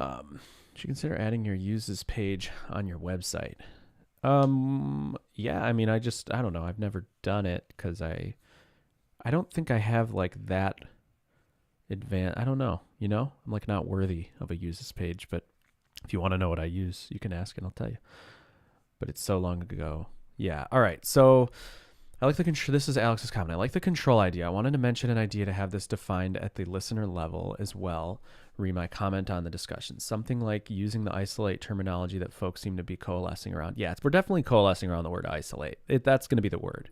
[SPEAKER 1] Should you consider adding your uses page on your website? Yeah, I mean, I don't know. I've never done it because I don't think I have like that advanced. I don't know, I'm like not worthy of a uses page, but if you want to know what I use, you can ask and I'll tell you. But it's so long ago. Yeah. All right. So I like the control. This is Alex's comment. I like the control idea. I wanted to mention an idea to have this defined at the listener level as well. Read my comment on the discussion. Something like using the isolate terminology that folks seem to be coalescing around. Yeah, we're definitely coalescing around the word isolate. That's going to be the word.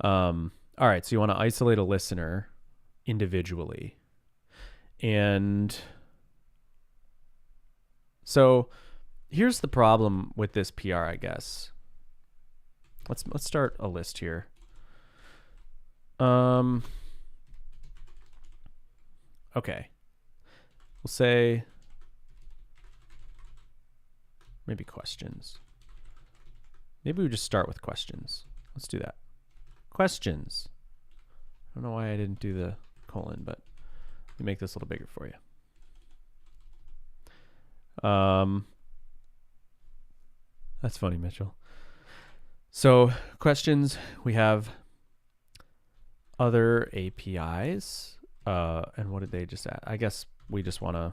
[SPEAKER 1] All right. So you want to isolate a listener individually. And so here's the problem with this PR, I guess. Let's start a list here. Okay. We'll say maybe questions. Maybe we just start with questions. Let's do that. Questions. I don't know why I didn't do the colon, but let me make this a little bigger for you. That's funny, Mitchell. So questions, we have other APIs. And what did they just add? I guess we just want to,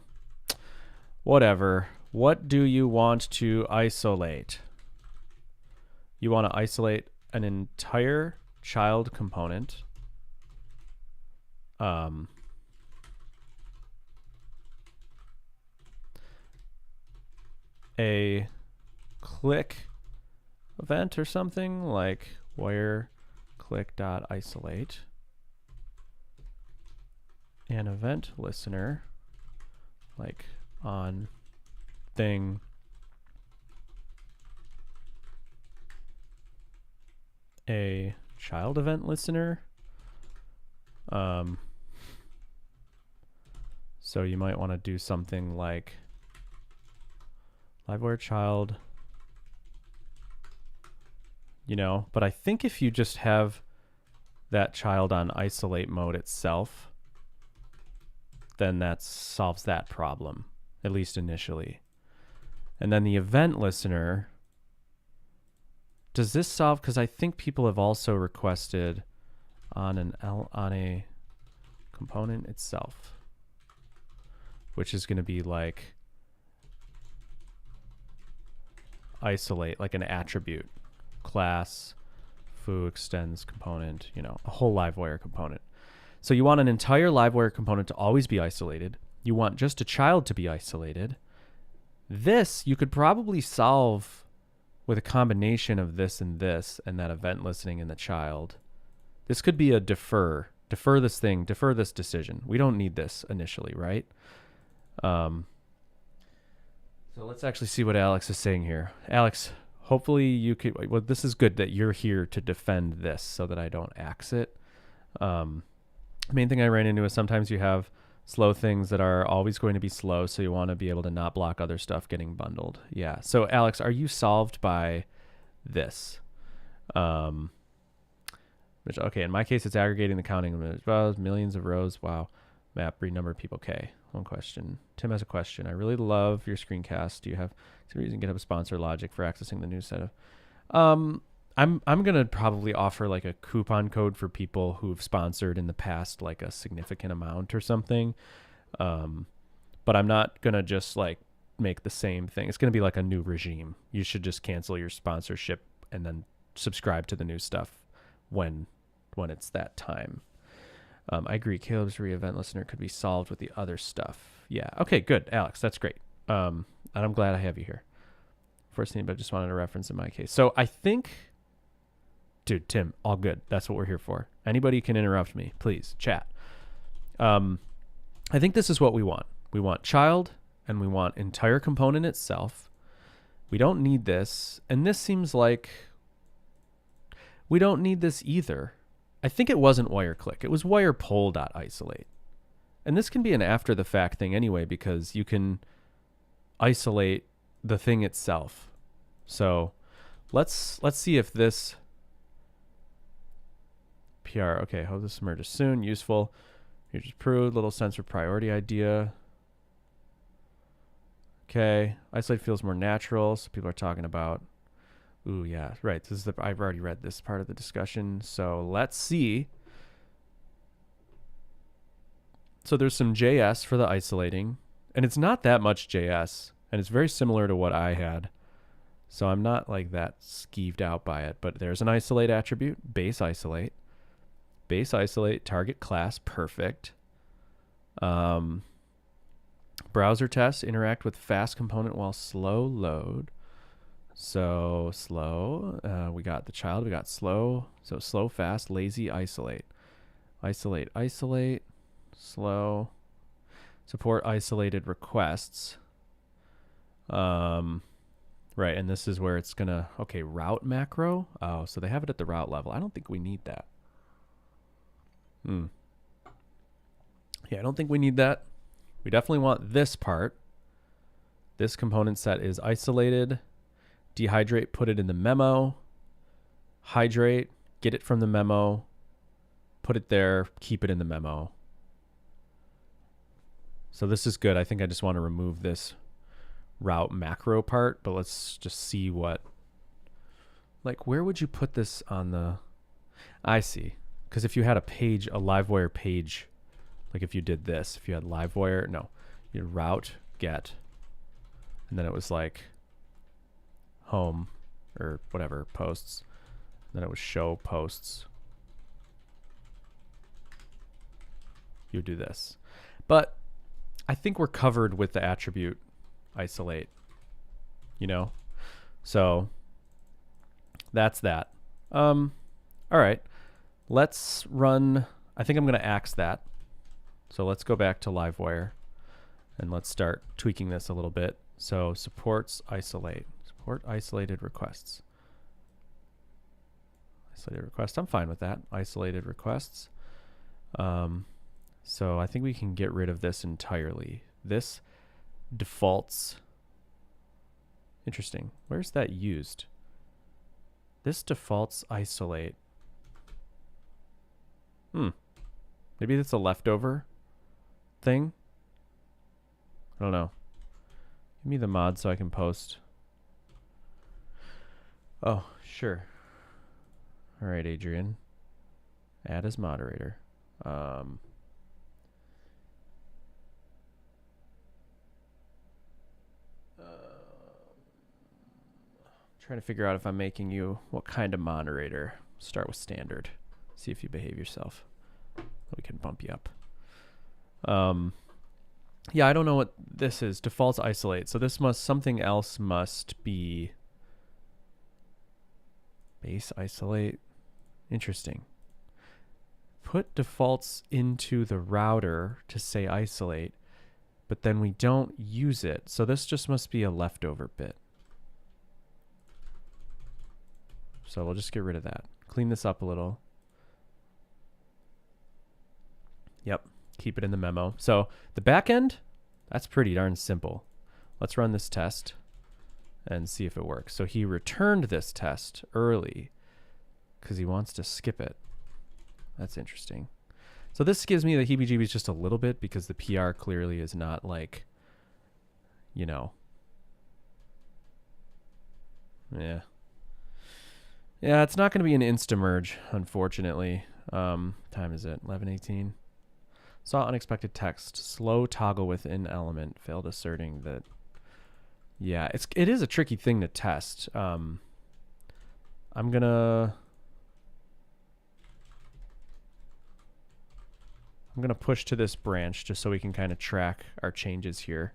[SPEAKER 1] whatever. What do you want to isolate? You want to isolate an entire child component. A click event or something like wire click.isolate. An event listener like on thing a child event listener. So you might want to do something like Livewire child, you know, but I think if you just have that child on isolate mode itself, then that solves that problem, at least initially. And then the event listener, does this solve, because I think people have also requested on a component itself, which is going to be like isolate, like an attribute, class, foo extends component, you know, a whole Livewire component. So you want an entire Livewire component to always be isolated. You want just a child to be isolated. This you could probably solve with a combination of this and that event listening in the child. This could be a defer this thing, defer this decision. We don't need this initially, right? So let's actually see what Alex is saying here. Alex, hopefully you could, well, this is good that you're here to defend this so that I don't axe it. The main thing I ran into is sometimes you have slow things that are always going to be slow, so you want to be able to not block other stuff getting bundled. Yeah. So Alex, are you solved by this? Which, okay, in my case, it's aggregating the counting of millions of rows. Wow. Map, renumber people. Okay. One question. Tim has a question. I really love your screencast. Do you have some reason to get up a sponsor logic for accessing the new set of? I'm gonna probably offer like a coupon code for people who've sponsored in the past, like a significant amount or something. But I'm not gonna just like make the same thing. It's gonna be like a new regime. You should just cancel your sponsorship and then subscribe to the new stuff when it's that time. I agree. Caleb's re-event listener could be solved with the other stuff. Yeah. Okay, good. Alex, that's great. And I'm glad I have you here. First thing, but I just wanted a reference in my case. So I think, dude, Tim, all good. That's what we're here for. Anybody can interrupt me. Please, chat. I think this is what we want. We want child, and we want entire component itself. We don't need this. And this seems like we don't need this either. I think it wasn't wire click. It was wire poll.isolate. And this can be an after the fact thing anyway, because you can isolate the thing itself. So let's see if this PR, okay, hope this emerges soon. Useful. Here just proved, little sense of priority idea. Okay, isolate feels more natural. So people are talking about, ooh, yeah, right. This is I've already read this part of the discussion. So let's see. So there's some JS for the isolating, and it's not that much JS, and it's very similar to what I had. So I'm not like that skeeved out by it, but there's an isolate attribute, base isolate, target class, perfect. Browser tests interact with fast component while slow load. So slow, we got the child, we got slow. So slow, fast, lazy, isolate, slow, support isolated requests. Right, and this is where it's gonna, okay, route macro. Oh, so they have it at the route level. I don't think we need that. Yeah, I don't think we need that. We definitely want this part. This component set is isolated. Dehydrate, put it in the memo. Hydrate, get it from the memo. Put it there, keep it in the memo. So this is good. I think I just want to remove this route macro part, but let's just see what, like, where would you put this on the, I see. Because if you had a page, a Livewire page, like if you did this, if you had Livewire, no, you route get and then it was like home or whatever posts. Then it was show posts. You do this. But I think we're covered with the attribute isolate, you know? So that's that. All right, let's run. I think I'm going to axe that. So let's go back to Livewire and let's start tweaking this a little bit. So supports isolate, support isolated requests. Isolated requests, I'm fine with that. Isolated requests. So I think we can get rid of this entirely. This defaults. Interesting. Where's that used? This defaults isolate. Maybe that's a leftover thing. I don't know. Give me the mod so I can post. Oh, sure. All right, Adrian. Add as moderator. Trying to figure out if I'm making you what kind of moderator. Start with standard. See if you behave yourself. We can bump you up. Yeah, I don't know what this is. Defaults isolate. So this must, something else must be base isolate. Interesting. Put defaults into the router to say isolate, but then we don't use it. So this just must be a leftover bit. So we'll just get rid of that. Clean this up a little. Yep, keep it in the memo. So the back end, that's pretty darn simple. Let's run this test and see if it works. So he returned this test early because he wants to skip it. That's interesting. So this gives me the heebie-jeebies just a little bit because the PR clearly is not like, you know. Yeah. Yeah, it's not going to be an insta-merge, unfortunately. Time is it? 11:18. Saw unexpected text. Slow toggle within element. Failed asserting that. Yeah, it is a tricky thing to test. I'm gonna push to this branch just so we can kind of track our changes here.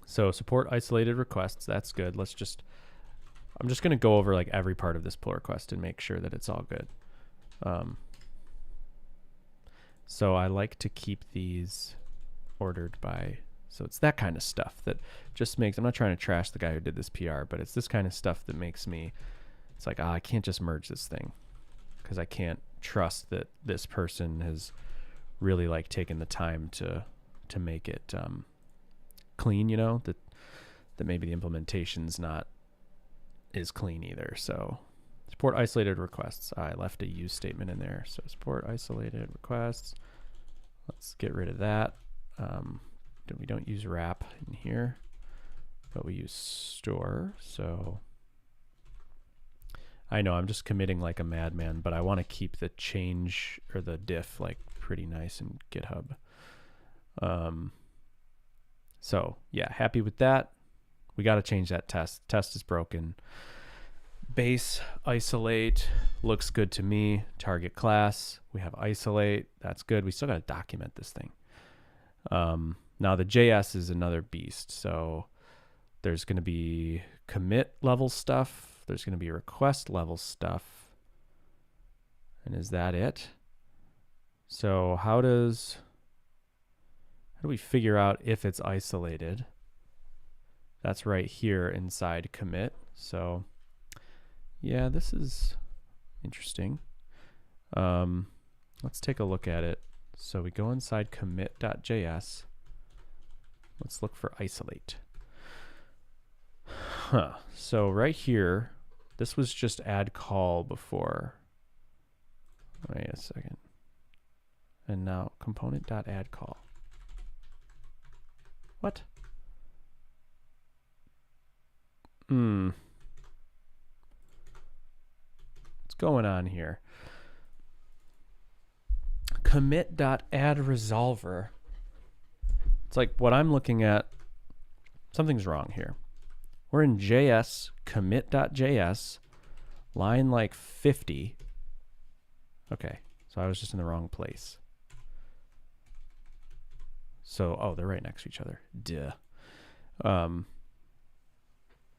[SPEAKER 1] So support isolated requests, that's good. I'm just going to go over like every part of this pull request and make sure that it's all good. So I like to keep these ordered by, so it's that kind of stuff that just makes, I'm not trying to trash the guy who did this PR, but it's this kind of stuff that makes me, it's like, I can't just merge this thing because I can't trust that this person has really like taken the time to make it, clean, you know, that maybe the implementation's not is clean either. So support isolated requests. I left a use statement in there. So support isolated requests. Let's get rid of that. We don't use wrap in here, but we use store. So I know I'm just committing like a madman, but I want to keep the change or the diff like pretty nice in GitHub. So yeah, happy with that. We got to change that test. Test is broken. Base isolate looks good to me. Target class, we have isolate. That's good. We still got to document this thing. Now the JS is another beast. So there's going to be commit level stuff. There's going to be request level stuff. And is that it? So how do we figure out if it's isolated? That's right here inside commit. So yeah, this is interesting. Let's take a look at it. So we go inside commit.js. Let's look for isolate. So right here, this was just add call before. Wait a second. And now component.add call. What? What's going on here? Commit.add resolver It's like what I'm looking at, something's wrong here. We're in JS, commit.js, line like 50. Okay, so I was just in the wrong place. So, oh, they're right next to each other. Duh. All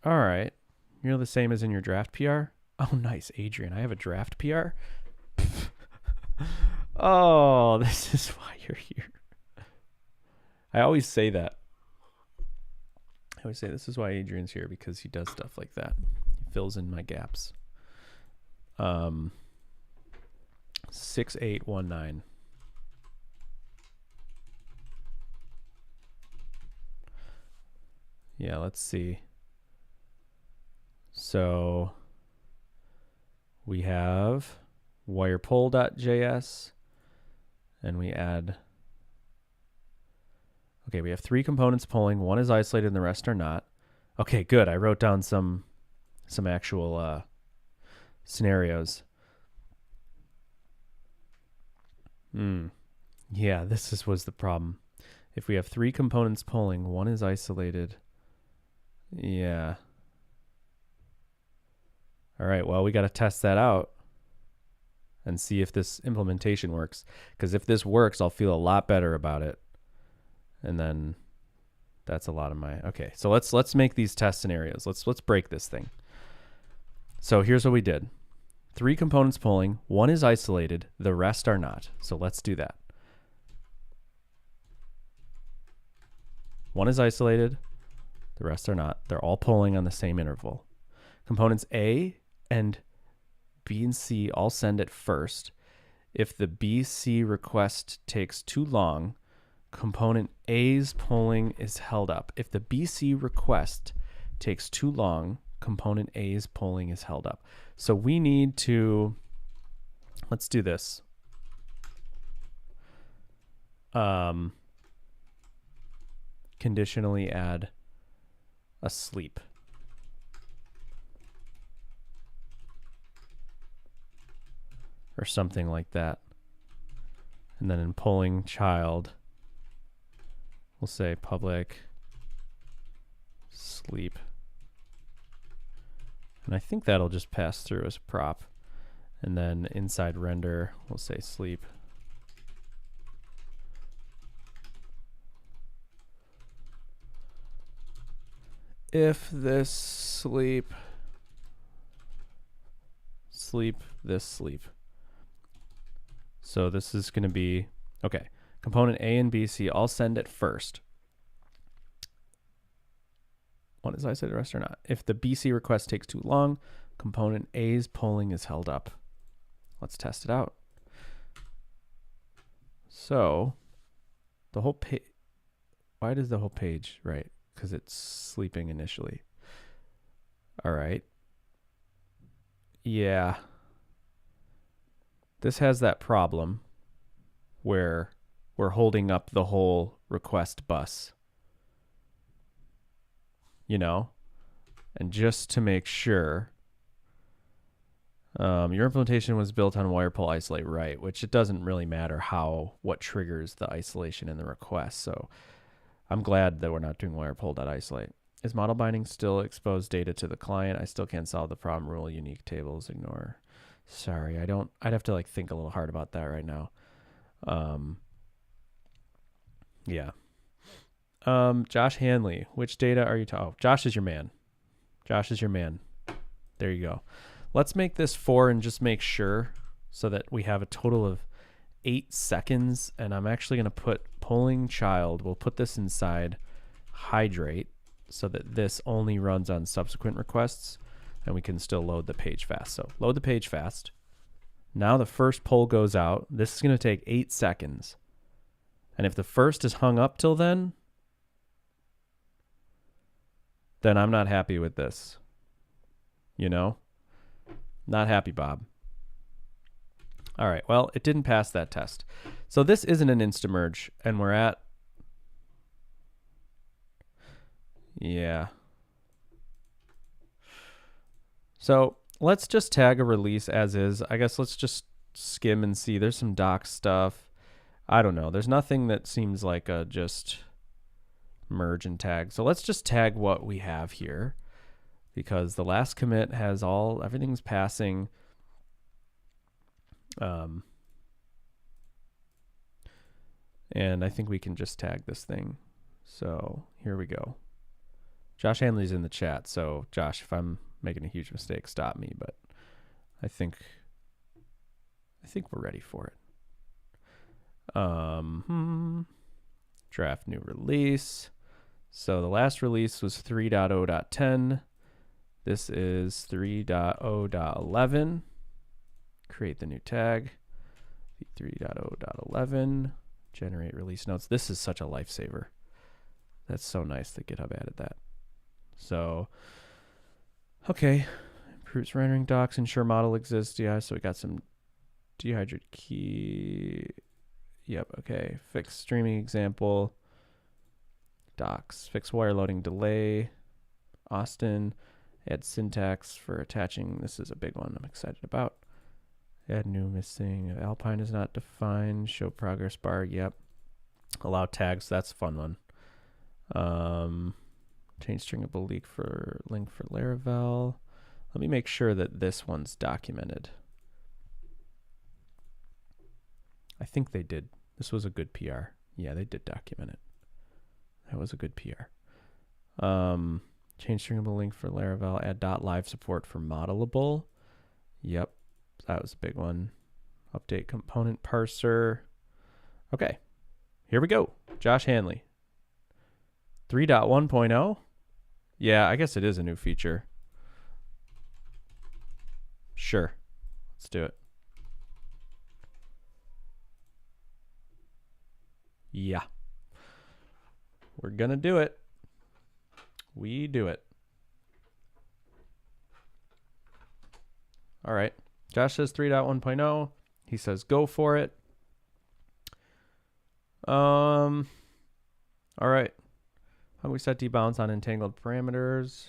[SPEAKER 1] right. You're the same as in your draft PR? Oh, nice, Adrian. I have a draft PR? Oh, this is why you're here. I always say that. I always say this is why Adrian's here, because he does stuff like that. He fills in my gaps. 6819. Yeah, let's see. So we have wirepull.js, and we add, okay, we have 3 components pulling. One is isolated and the rest are not. Okay, good. I wrote down some actual scenarios. Yeah, this was the problem. If we have 3 components pulling, one is isolated. Yeah. All right, well, we got to test that out and see if this implementation works. Because if this works, I'll feel a lot better about it. And then that's a lot of my, okay, so let's make these test scenarios. Let's break this thing. So here's what we did. 3 components pulling, one is isolated, the rest are not. So let's do that. One is isolated, the rest are not. They're all pulling on the same interval. Components A and B and C all send it first. If the BC request takes too long, component A's polling is held up. If the BC request takes too long, component A's polling is held up. So we need to, let's do this. Conditionally add a sleep. Or something like that. And then in polling child, we'll say public sleep. And I think that'll just pass through as a prop. And then inside render, we'll say sleep. If this sleep, this sleep. So this is going to be, okay, component A and B, C, all send it first. One is isolated, the rest are not. If the BC request takes too long, component A's polling is held up. Let's test it out. So the whole page, why does the whole page, right? Because it's sleeping initially. All right. Yeah. This has that problem where we're holding up the whole request bus. You know? And just to make sure, your implementation was built on wirepull isolate, right? Which it doesn't really matter what triggers the isolation in the request. So I'm glad that we're not doing wirepull.isolate. Is model binding still expose data to the client? I still can't solve the problem. Rule unique tables, ignore. Sorry, I don't. I'd have to like think a little hard about that right now. Yeah. Josh Hanley, which data are you talking? Oh, Josh is your man. Josh is your man. There you go. Let's make this 4 and just make sure so that we have a total of 8 seconds. And I'm actually going to put polling child. We'll put this inside hydrate so that this only runs on subsequent requests and we can still load the page fast. So load the page fast. Now the first poll goes out. This is going to take 8 seconds. And if the first is hung up till then I'm not happy with this. You know? Not happy, Bob. All right, well, it didn't pass that test. So this isn't an insta-merge, and we're at... Yeah. So let's just tag a release as is. I guess let's just skim and see. There's some doc stuff. I don't know. There's nothing that seems like a just merge and tag. So let's just tag what we have here, because the last commit has everything's passing. And I think we can just tag this thing. So here we go. Josh Hanley's in the chat. So Josh, if I'm making a huge mistake, stop me, but I think we're ready for it. Draft new release. So the last release was 3.0.10. This is 3.0.11. Create the new tag. 3.0.11. Generate release notes. This is such a lifesaver. That's so nice that GitHub added that. So, okay. Improves rendering docs. Ensure model exists. Yeah, so we got some dehydrate key. Yep, okay. Fix streaming example. Docs. Fix wire loading delay. Austin. Add syntax for attaching. This is a big one I'm excited about. Add new missing. Alpine is not defined. Show progress bar. Yep. Allow tags. That's a fun one. Change stringable link for Laravel. Let me make sure that this one's documented. I think they did. This was a good PR. Yeah, they did document it. That was a good PR. Change stringable link for Laravel. Add .live support for Modelable. Yep. That was a big one. Update component parser. Okay. Here we go. Josh Hanley. 3.1.0. Yeah, I guess it is a new feature. Sure. Let's do it. Yeah. We're going to do it. We do it. All right. Josh says 3.1.0. He says go for it. All right. How do we set debounds on entangled parameters?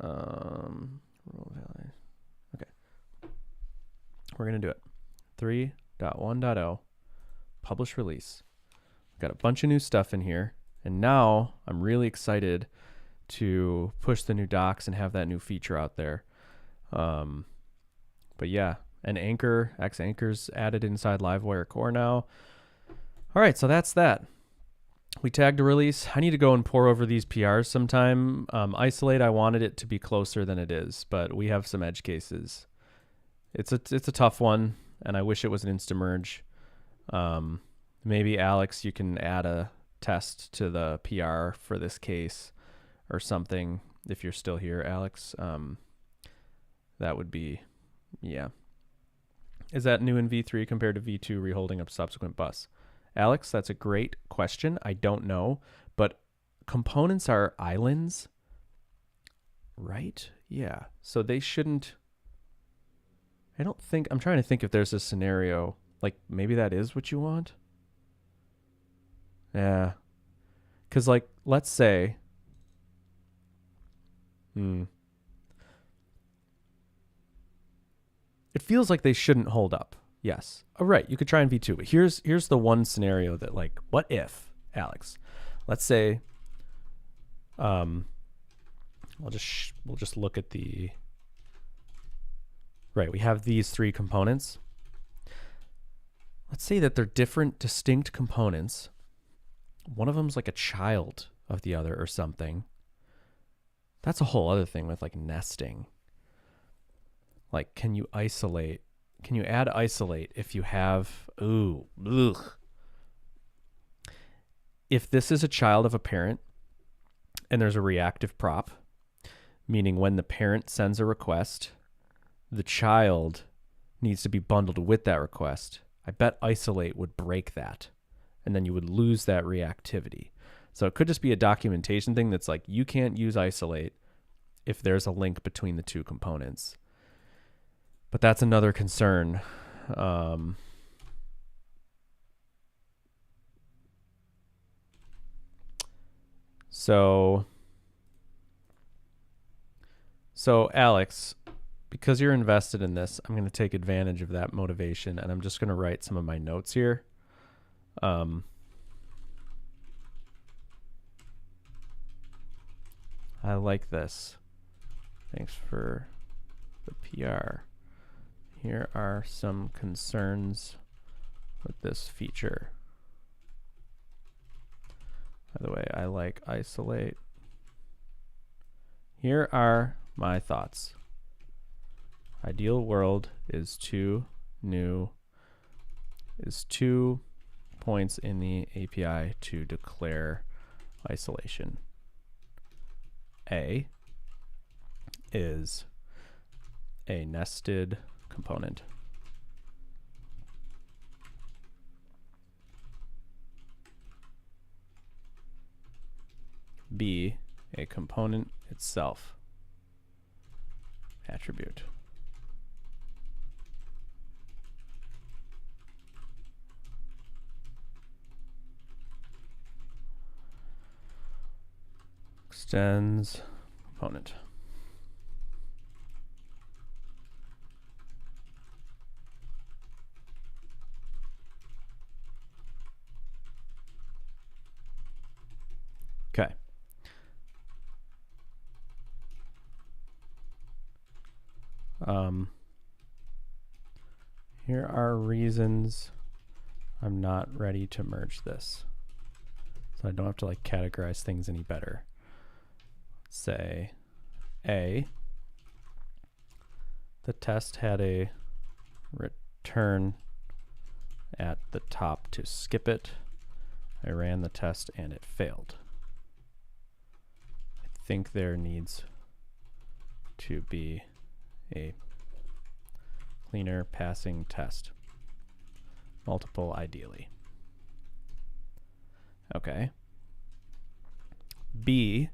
[SPEAKER 1] Okay. We're going to do it. 3.1.0. Publish release. We've got a bunch of new stuff in here. And now I'm really excited to push the new docs and have that new feature out there. But yeah, an anchor, X anchors added inside Livewire core now. All right, so that's that. We tagged a release. I need to go and pour over these PRs sometime. Isolate, I wanted it to be closer than it is, but we have some edge cases. It's a tough one, and I wish it was an insta-merge. Maybe, Alex, you can add a test to the PR for this case or something if you're still here, Alex. That would be, yeah. Is that new in V3 compared to V2 reholding up subsequent bus? Alex, that's a great question. I don't know, but components are islands, right? Yeah. So they shouldn't, I'm trying to think if there's a scenario, like maybe that is what you want. Yeah. Because like, let's say, it feels like they shouldn't hold up. Yes. Oh, right. You could try in V2, but here's the one scenario that, like, what if, Alex? Let's say, we'll just look at the, right. We have these three components. Let's say that they're different, distinct components. One of them's like a child of the other or something. That's a whole other thing with like nesting. Like, can you isolate? Can you add isolate if you have, if this is a child of a parent and there's a reactive prop, meaning when the parent sends a request, the child needs to be bundled with that request. I bet isolate would break that, and then you would lose that reactivity. So it could just be a documentation thing that's like, you can't use isolate if there's a link between the two components. But that's another concern. So Alex, because you're invested in this, I'm going to take advantage of that motivation, and I'm just going to write some of my notes here. I like this. Thanks for the PR. Here are some concerns with this feature. By the way, I like isolate. Here are my thoughts. Ideal world is two points in the API to declare isolation. A is a nested component. B, a component itself, attribute. Extends component. Okay. Here are reasons I'm not ready to merge this. So I don't have to like categorize things any better. Say A, the test had a return at the top to skip it. I ran the test and it failed. I think there needs to be a cleaner passing test. Multiple ideally. Okay. B,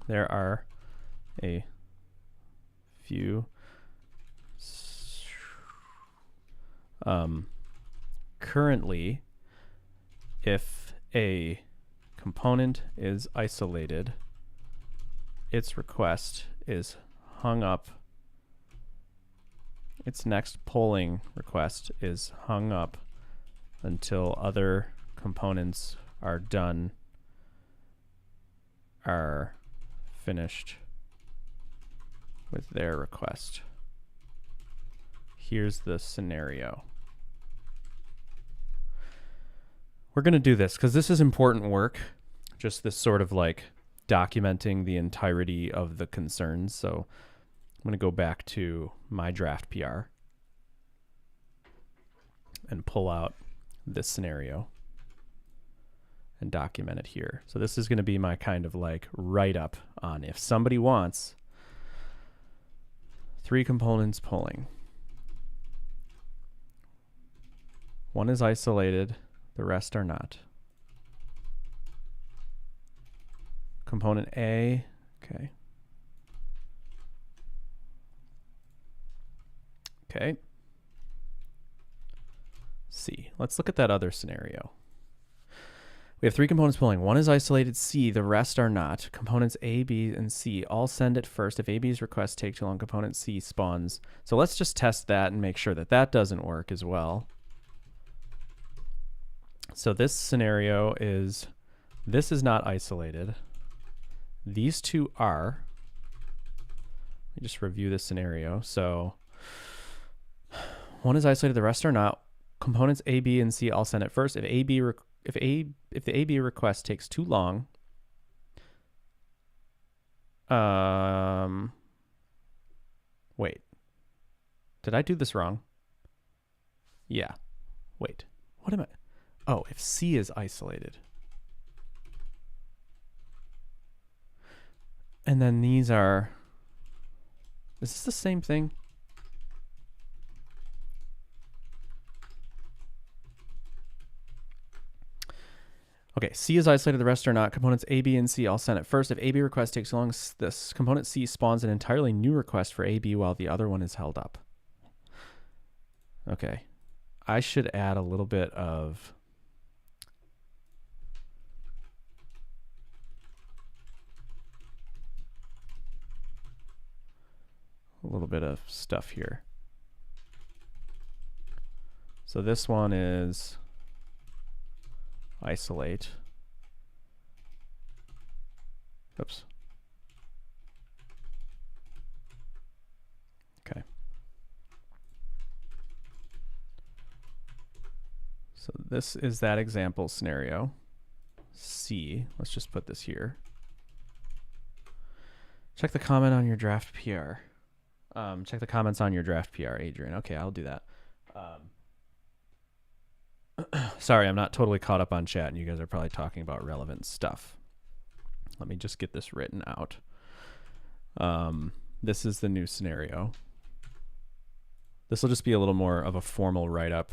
[SPEAKER 1] there are a few currently, if a component is isolated, its request is hung up. Its next polling request is hung up until other components are finished with their request. Here's the scenario. We're going to do this because this is important work, just this sort of like documenting the entirety of the concerns. So I'm going to go back to my draft PR and pull out this scenario and document it here. So this is going to be my kind of like write-up on if somebody wants 3 components pulling. One is isolated, the rest are not. Component A, okay. Okay. C. Let's look at that other scenario. We have 3 components pulling. One is isolated C, the rest are not. Components A, B, and C all send it first. If A, B's requests take too long, component C spawns. So let's just test that and make sure that that doesn't work as well. So this scenario is, this is not isolated. These 2 are. Let me just review this scenario. So one is isolated, the rest are not. Components A, B, and C all send it first. If the AB request takes too long, wait, did I do this wrong? Yeah, wait, what am I? Oh, if C is isolated. And then these are, is this the same thing? Okay, C is isolated, the rest are not. Components A, B, and C all send it first. If AB request takes too long, this component C spawns an entirely new request for AB while the other one is held up. Okay, I should add a little bit of stuff here. So this one is isolate. Oops. Okay. So this is that example scenario. C, let's just put this here. Check the comment on your draft PR. Check the comments on your draft PR, Adrian. Okay, I'll do that. Sorry, I'm not totally caught up on chat, and you guys are probably talking about relevant stuff. Let me just get this written out. This is the new scenario. This will just be a little more of a formal write-up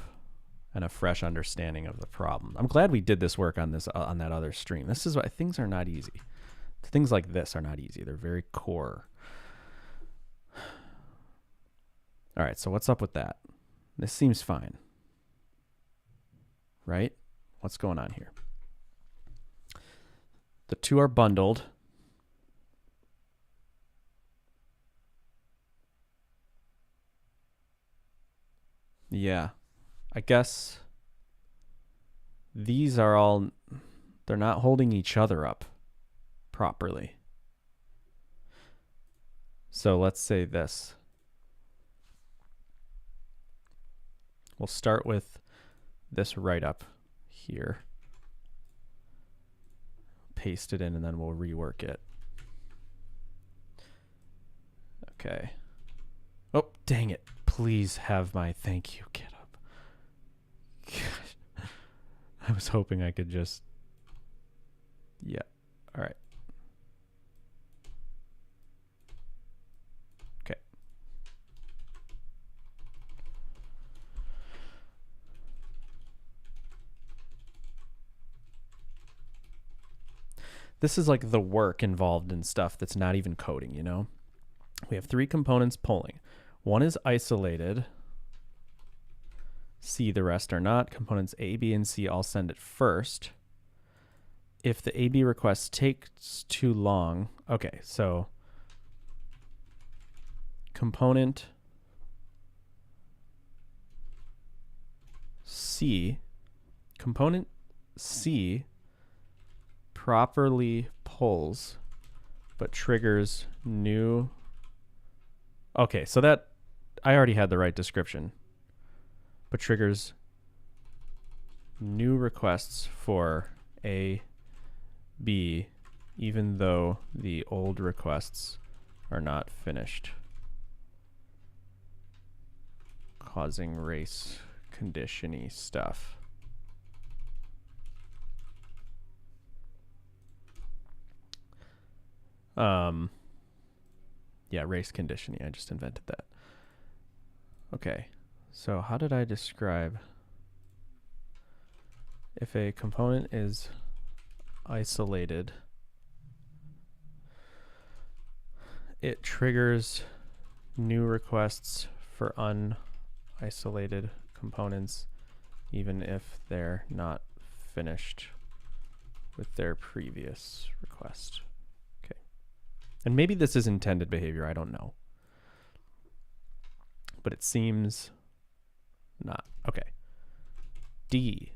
[SPEAKER 1] and a fresh understanding of the problem. I'm glad we did this work on this on that other stream. This is why things are not easy. Things like this are not easy. They're very core. All right, so what's up with that? This seems fine, right? What's going on here? The two are bundled. Yeah, I guess these are all, they're not holding each other up properly. So let's say this. We'll start with this write-up here. Paste it in, and then we'll rework it. Okay. Oh, dang it. Please have my thank you get up. Gosh. I was hoping I could just... Yeah. All right. Okay. This is like the work involved in stuff that's not even coding, you know? We have 3 components polling. One is isolated. C, the rest are not. Components A, B, and C all send it first. If the AB request takes too long, okay, so component C properly polls but triggers new. Okay, so that I already had the right description, but triggers new requests for A, B, even though the old requests are not finished, causing race condition-y stuff. Yeah, race conditioning. I just invented that. Okay, so how did I describe if a component is isolated, it triggers new requests for unisolated components, even if they're not finished with their previous request. Okay. And maybe this is intended behavior, I don't know. But it seems not. Okay. D,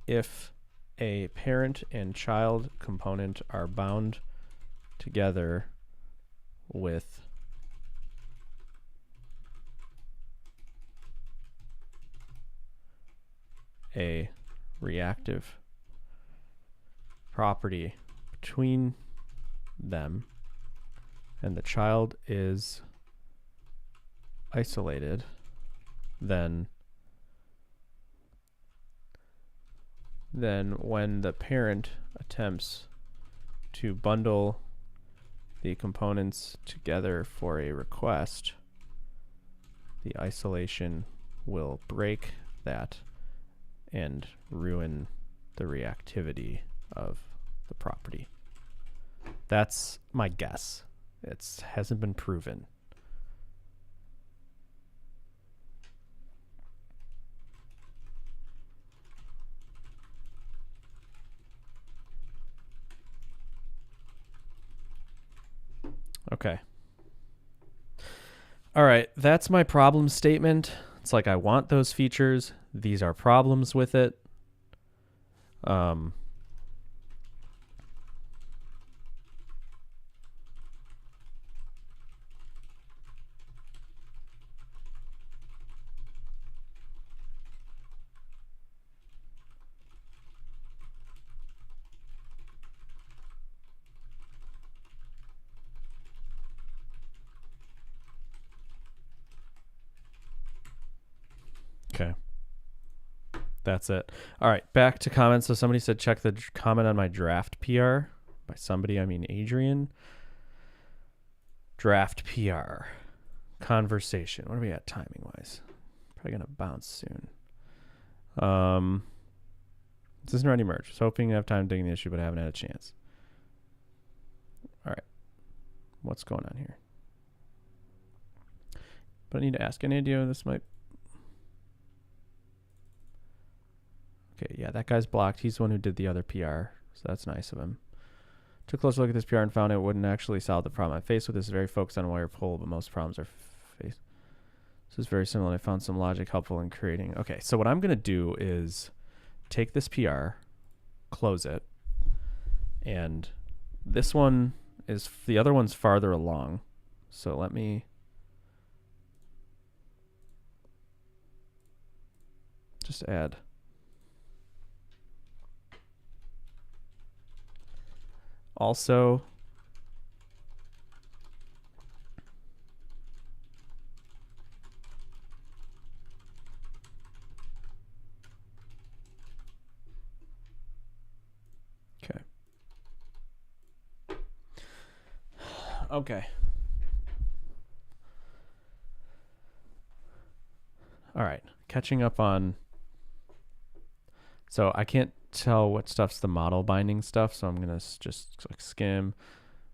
[SPEAKER 1] if a parent and child component are bound together with a reactive property between them and the child is isolated, then when the parent attempts to bundle the components together for a request, the isolation will break that and ruin the reactivity of the property. That's my guess. It hasn't been proven. Okay. All right, that's my problem statement. It's like I want those features. These are problems with it. Okay. That's it. All right, back to comments. So somebody said check the comment on my draft PR. By somebody, I mean Adrian. Draft PR. Conversation. What are we at timing-wise? Probably going to bounce soon. This isn't ready to merge. I was hoping to have time digging the issue, but I haven't had a chance. All right. What's going on here? But I need to ask any idea this might... Okay, yeah, that guy's blocked. He's the one who did the other PR, so that's nice of him. Took a close look at this PR and found it wouldn't actually solve the problem I'm faced with. This is very focused on wire pull, but most problems are faced. This is very similar. I found some logic helpful in creating. Okay, so what I'm going to do is take this PR, close it, and this one is, the other one's farther along. So let me just add. Also, okay. Okay. All right. Catching up on. So I can't tell what stuff's the model binding stuff, so I'm gonna just like skim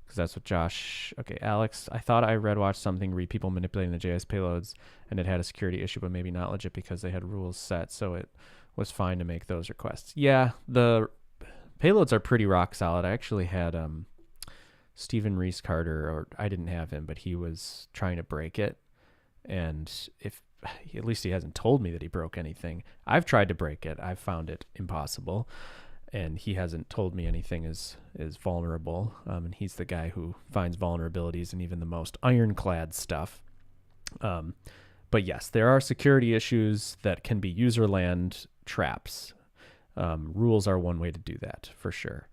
[SPEAKER 1] because that's what Josh. Okay, Alex, I thought I watched something read people manipulating the JS payloads and it had a security issue, but maybe not legit because they had rules set, so it was fine to make those requests. Yeah, the payloads are pretty rock solid. I actually had Stephen Reese Carter, or I didn't have him, but he was trying to break it, and if at least he hasn't told me that he broke anything. I've tried to break it. I've found it impossible. And he hasn't told me anything is vulnerable. And he's the guy who finds vulnerabilities in even the most ironclad stuff. But yes, there are security issues that can be user land traps. Rules are one way to do that, for sure.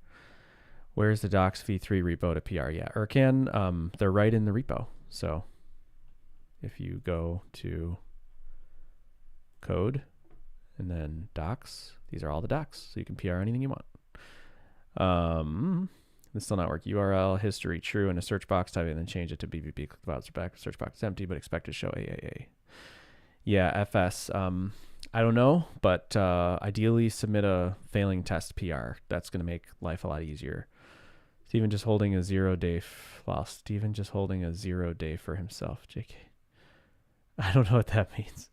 [SPEAKER 1] Where's the docs v3 repo to PR? Yeah, Ercan, they're right in the repo. So if you go to code and then docs, these are all the docs, so you can PR anything you want. This still not work. URL history true in a search box, type it and then change it to BBB. Click the browser back. Search box is empty, but expect to show AAA. Yeah, FS. I don't know, but ideally submit a failing test PR. That's going to make life a lot easier. Steven just holding a 0 day. Steven just holding a 0 day for himself. JK. I don't know what that means.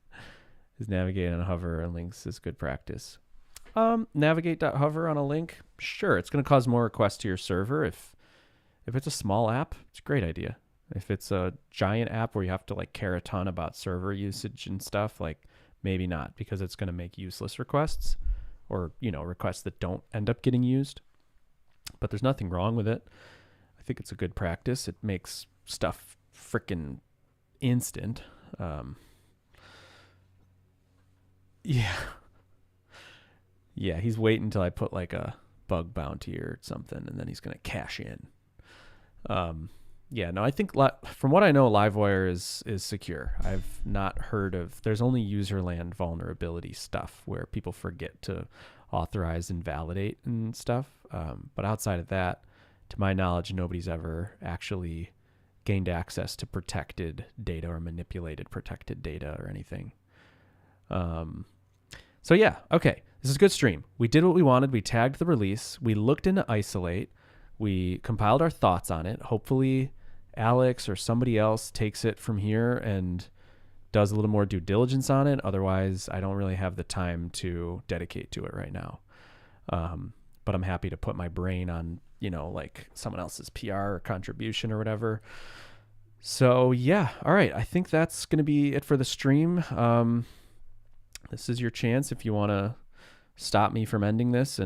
[SPEAKER 1] Is navigate and hover on links is good practice. Navigate.hover on a link. Sure, it's going to cause more requests to your server. If it's a small app, it's a great idea. If it's a giant app where you have to like care a ton about server usage and stuff, like maybe not, because it's going to make useless requests or, requests that don't end up getting used. But there's nothing wrong with it. I think it's a good practice. It makes stuff freaking instant. Yeah, he's waiting until I put like a bug bounty or something, and then he's going to cash in. I think from what I know, Livewire is secure. I've not heard of, there's only user land vulnerability stuff where people forget to authorize and validate and stuff. But outside of that, to my knowledge, nobody's ever actually gained access to protected data or manipulated protected data or anything. So yeah, okay. This is a good stream. We did what we wanted. We tagged the release. We looked into isolate. We compiled our thoughts on it. Hopefully Alex or somebody else takes it from here and does a little more due diligence on it. Otherwise, I don't really have the time to dedicate to it right now. But I'm happy to put my brain on, like someone else's PR or contribution or whatever. So yeah, all right. I think that's going to be it for the stream. This is your chance if you want to stop me from ending this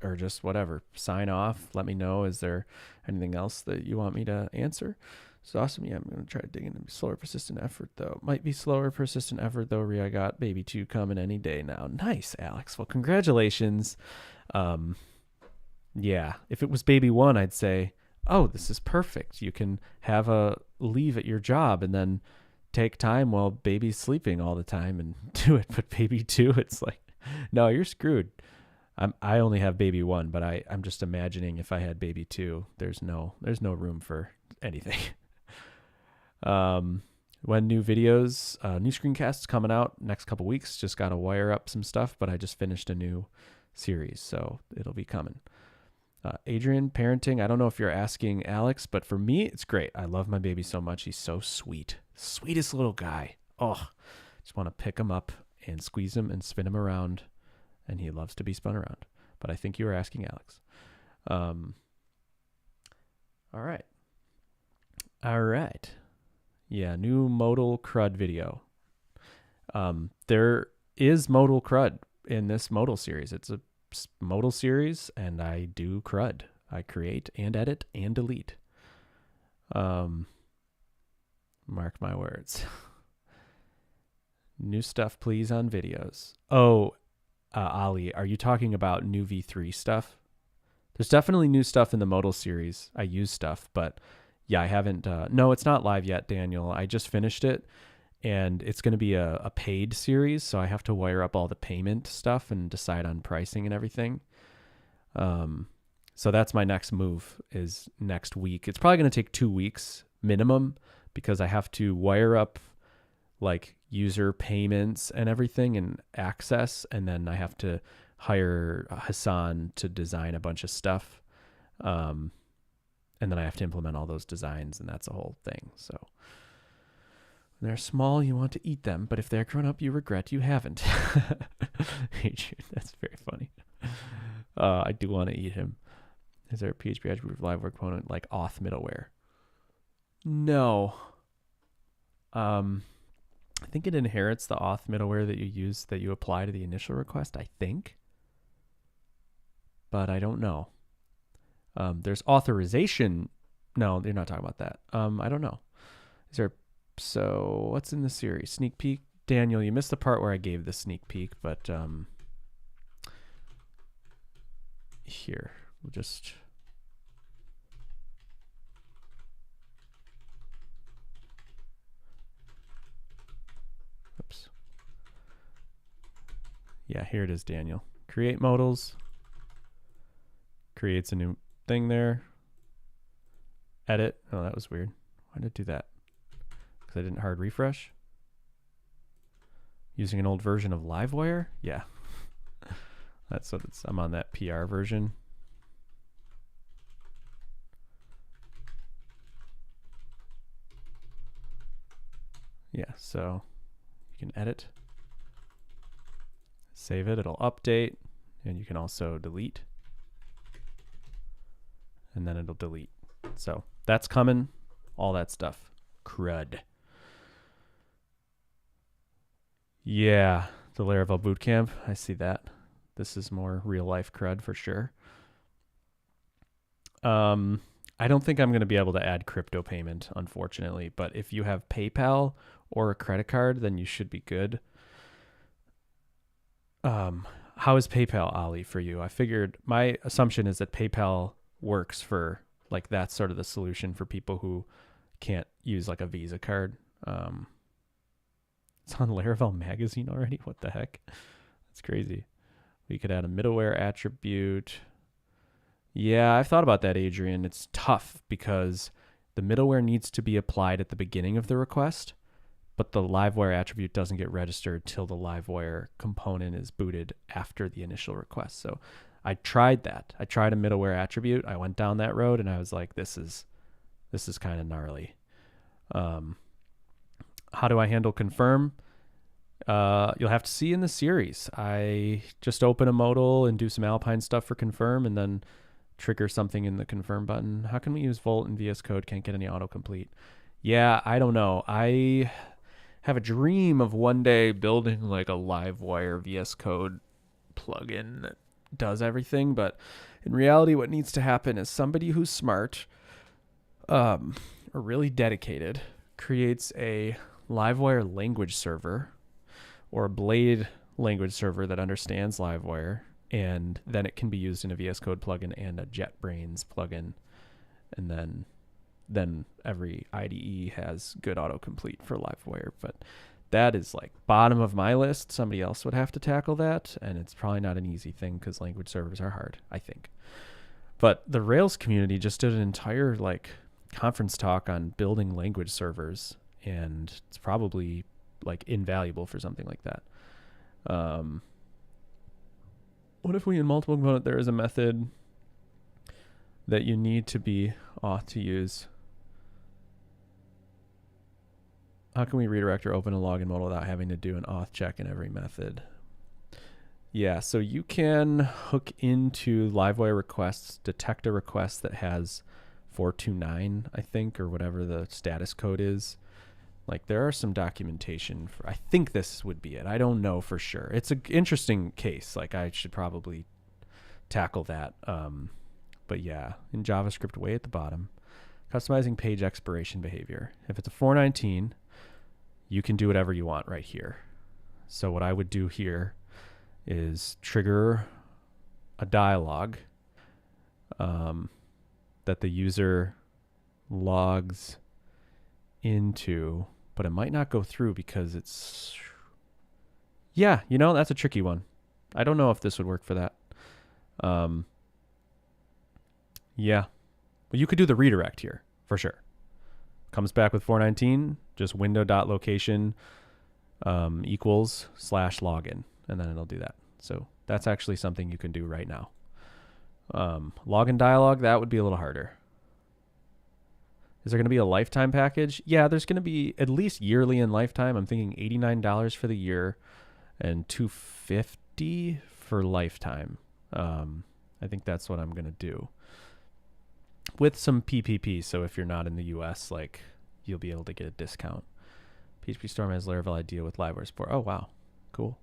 [SPEAKER 1] or just whatever, sign off. Let me know. Is there anything else that you want me to answer? It's awesome. Yeah, I'm going to try to dig into slower, persistent effort, though. Might be slower, persistent effort, though. I got baby 2 coming any day now. Nice, Alex. Well, congratulations. Yeah, if it was baby 1, I'd say, oh, this is perfect. You can have a leave at your job and then take time while baby's sleeping all the time and do it. But baby 2, it's like, no, you're screwed. I only have baby 1, but I'm just imagining if I had baby 2, there's no room for anything. When new videos, new screencasts coming out next couple weeks. Just got to wire up some stuff, but I just finished a new series, so it'll be coming. Adrian, parenting. I don't know if you're asking Alex, but for me, it's great. I love my baby so much. He's so sweet. Sweetest little guy. Oh, just want to pick him up and squeeze him and spin him around, and he loves to be spun around. But I think you were asking Alex. All right. Yeah, new modal crud video. There is modal crud in this modal series. It's a modal series, and I do crud. I create and edit and delete. Mark my words. New stuff, please, on videos. Oh, Ali, are you talking about new V3 stuff? There's definitely new stuff in the modal series. I use stuff, but yeah, I haven't. No, it's not live yet, Daniel. I just finished it, and it's going to be a paid series, so I have to wire up all the payment stuff and decide on pricing and everything. So that's my next move, is next week. It's probably going to take 2 weeks minimum, because I have to wire up like user payments and everything and access, and then I have to hire Hassan to design a bunch of stuff. And then I have to implement all those designs, and that's a whole thing. So when they're small, you want to eat them, but if they're grown up, you regret you haven't. That's very funny. I do want to eat him. Is there a PHP attribute Livewire component like auth middleware? No. I think it inherits the auth middleware that you use, that you apply to the initial request, I think. But I don't know. There's authorization. No, they're not talking about that. I don't know. So what's in the series? Sneak peek. Daniel, you missed the part where I gave the sneak peek, but here, we'll just... Oops. Yeah, here it is, Daniel. Create modals. Creates a new thing there. Edit. Oh, that was weird. Why did it do that? Because I didn't hard refresh. Using an old version of Livewire? Yeah. That's what it's. I'm on that PR version. Yeah, so you can edit. Save it. It'll update. And you can also delete. And then it'll delete. So that's coming. All that stuff. Crud. Yeah, the Laravel bootcamp. I see that. This is more real life crud for sure. I don't think I'm going to be able to add crypto payment, unfortunately. But if you have PayPal or a credit card, then you should be good. How is PayPal, Ali, for you? I figured my assumption is that PayPal works for, like, that's sort of the solution for people who can't use like a Visa card. It's on Laravel magazine already. What the heck? That's crazy. We could add a middleware attribute. Yeah, I've thought about that, Adrian. It's tough because the middleware needs to be applied at the beginning of the request, but the Livewire attribute doesn't get registered till the Livewire component is booted after the initial request. So I tried that. I tried a middleware attribute. I went down that road and I was like, this is kind of gnarly. How do I handle confirm? You'll have to see in the series. I just open a modal and do some Alpine stuff for confirm, and then trigger something in the confirm button. How can we use Volt and VS Code? Can't get any autocomplete. Yeah, I don't know. I have a dream of one day building like a Livewire VS Code plugin that does everything, but in reality, what needs to happen is somebody who's smart, or really dedicated, creates a Livewire language server or a Blade language server that understands Livewire, and then it can be used in a VS Code plugin and a JetBrains plugin, and then then every IDE has good autocomplete for Livewire. But that is like bottom of my list. Somebody else would have to tackle that, and it's probably not an easy thing because language servers are hard, I think. But the Rails community just did an entire like conference talk on building language servers, and it's probably like invaluable for something like that. What if we in multiple component there is a method that you need to be auth to use? How can we redirect or open a login modal without having to do an auth check in every method? Yeah, so you can hook into Livewire requests, detect a request that has 429, I think, or whatever the status code is. Like there are some documentation for, I think this would be it. I don't know for sure. It's an interesting case. Like I should probably tackle that. But yeah, in JavaScript way at the bottom, customizing page expiration behavior. If it's a 419, you can do whatever you want right here. So what I would do here is trigger a dialog that the user logs into, but it might not go through because it's, yeah, you know, that's a tricky one. I don't know if this would work for that. Yeah, well, you could do the redirect here for sure. Comes back with 419, just window.location equals /login, and then it'll do that. So that's actually something you can do right now. Login dialog, that would be a little harder. Is there going to be a lifetime package? Yeah, there's going to be at least yearly and lifetime. I'm thinking $89 for the year and $250 for lifetime. I think that's what I'm going to do. With some PPP, so if you're not in the US, like you'll be able to get a discount. PHP Storm has Laravel IDEA with Livewire support. Oh, wow. Cool.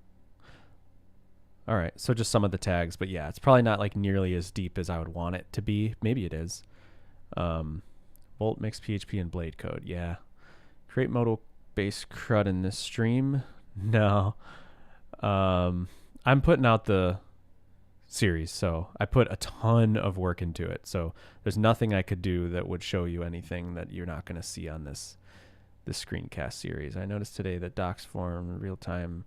[SPEAKER 1] All right, so just some of the tags, but yeah, it's probably not like nearly as deep as I would want it to be. Maybe it is. Bolt mix PHP and blade code. Yeah. Create modal base CRUD in this stream. No. I'm putting out the series, so I put a ton of work into it. So there's nothing I could do that would show you anything that you're not going to see on this screencast series. I noticed today that docs form real-time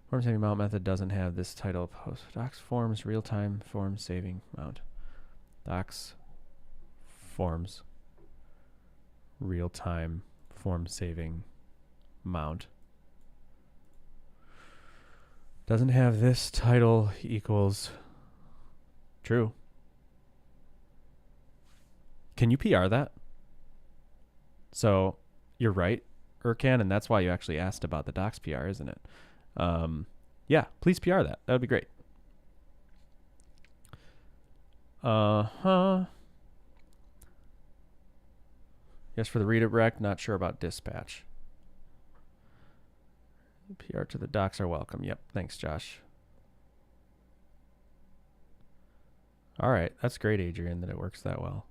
[SPEAKER 1] form saving mount method doesn't have this title post. Docs forms real-time form saving mount. Docs forms real-time form saving mount doesn't have this title equals true. Can you PR that? So you're right, Ercan, and that's why you actually asked about the docs PR, isn't it? Yeah, please PR that. That would be great. Yes, for the redirect, not sure about dispatch. PR to the docs are welcome. Yep, thanks, Josh. All right, that's great, Adrian, that it works that well.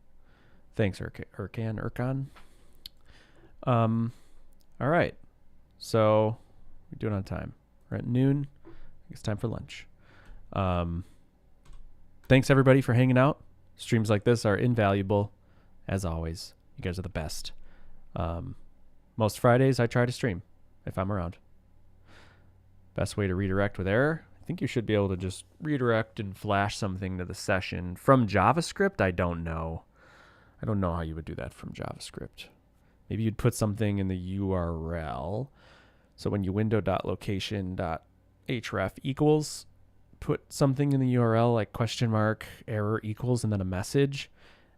[SPEAKER 1] Thanks, Ercan. All right, so we're doing on time. We're at noon. It's time for lunch. Thanks, everybody, for hanging out. Streams like this are invaluable, as always. You guys are the best. Most Fridays, I try to stream if I'm around. Best way to redirect with error. I think you should be able to just redirect and flash something to the session. From JavaScript, I don't know. I don't know how you would do that from JavaScript. Maybe you'd put something in the URL. So when you window.location.href equals, put something in the URL like question mark error equals and then a message.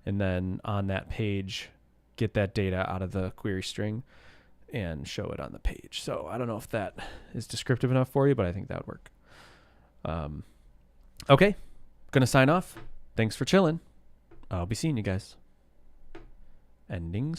[SPEAKER 1] And then on that page, get that data out of the query string and show it on the page. So I don't know if that is descriptive enough for you, but I think that would work. Okay, gonna sign off. Thanks for chilling. I'll be seeing you guys. Ending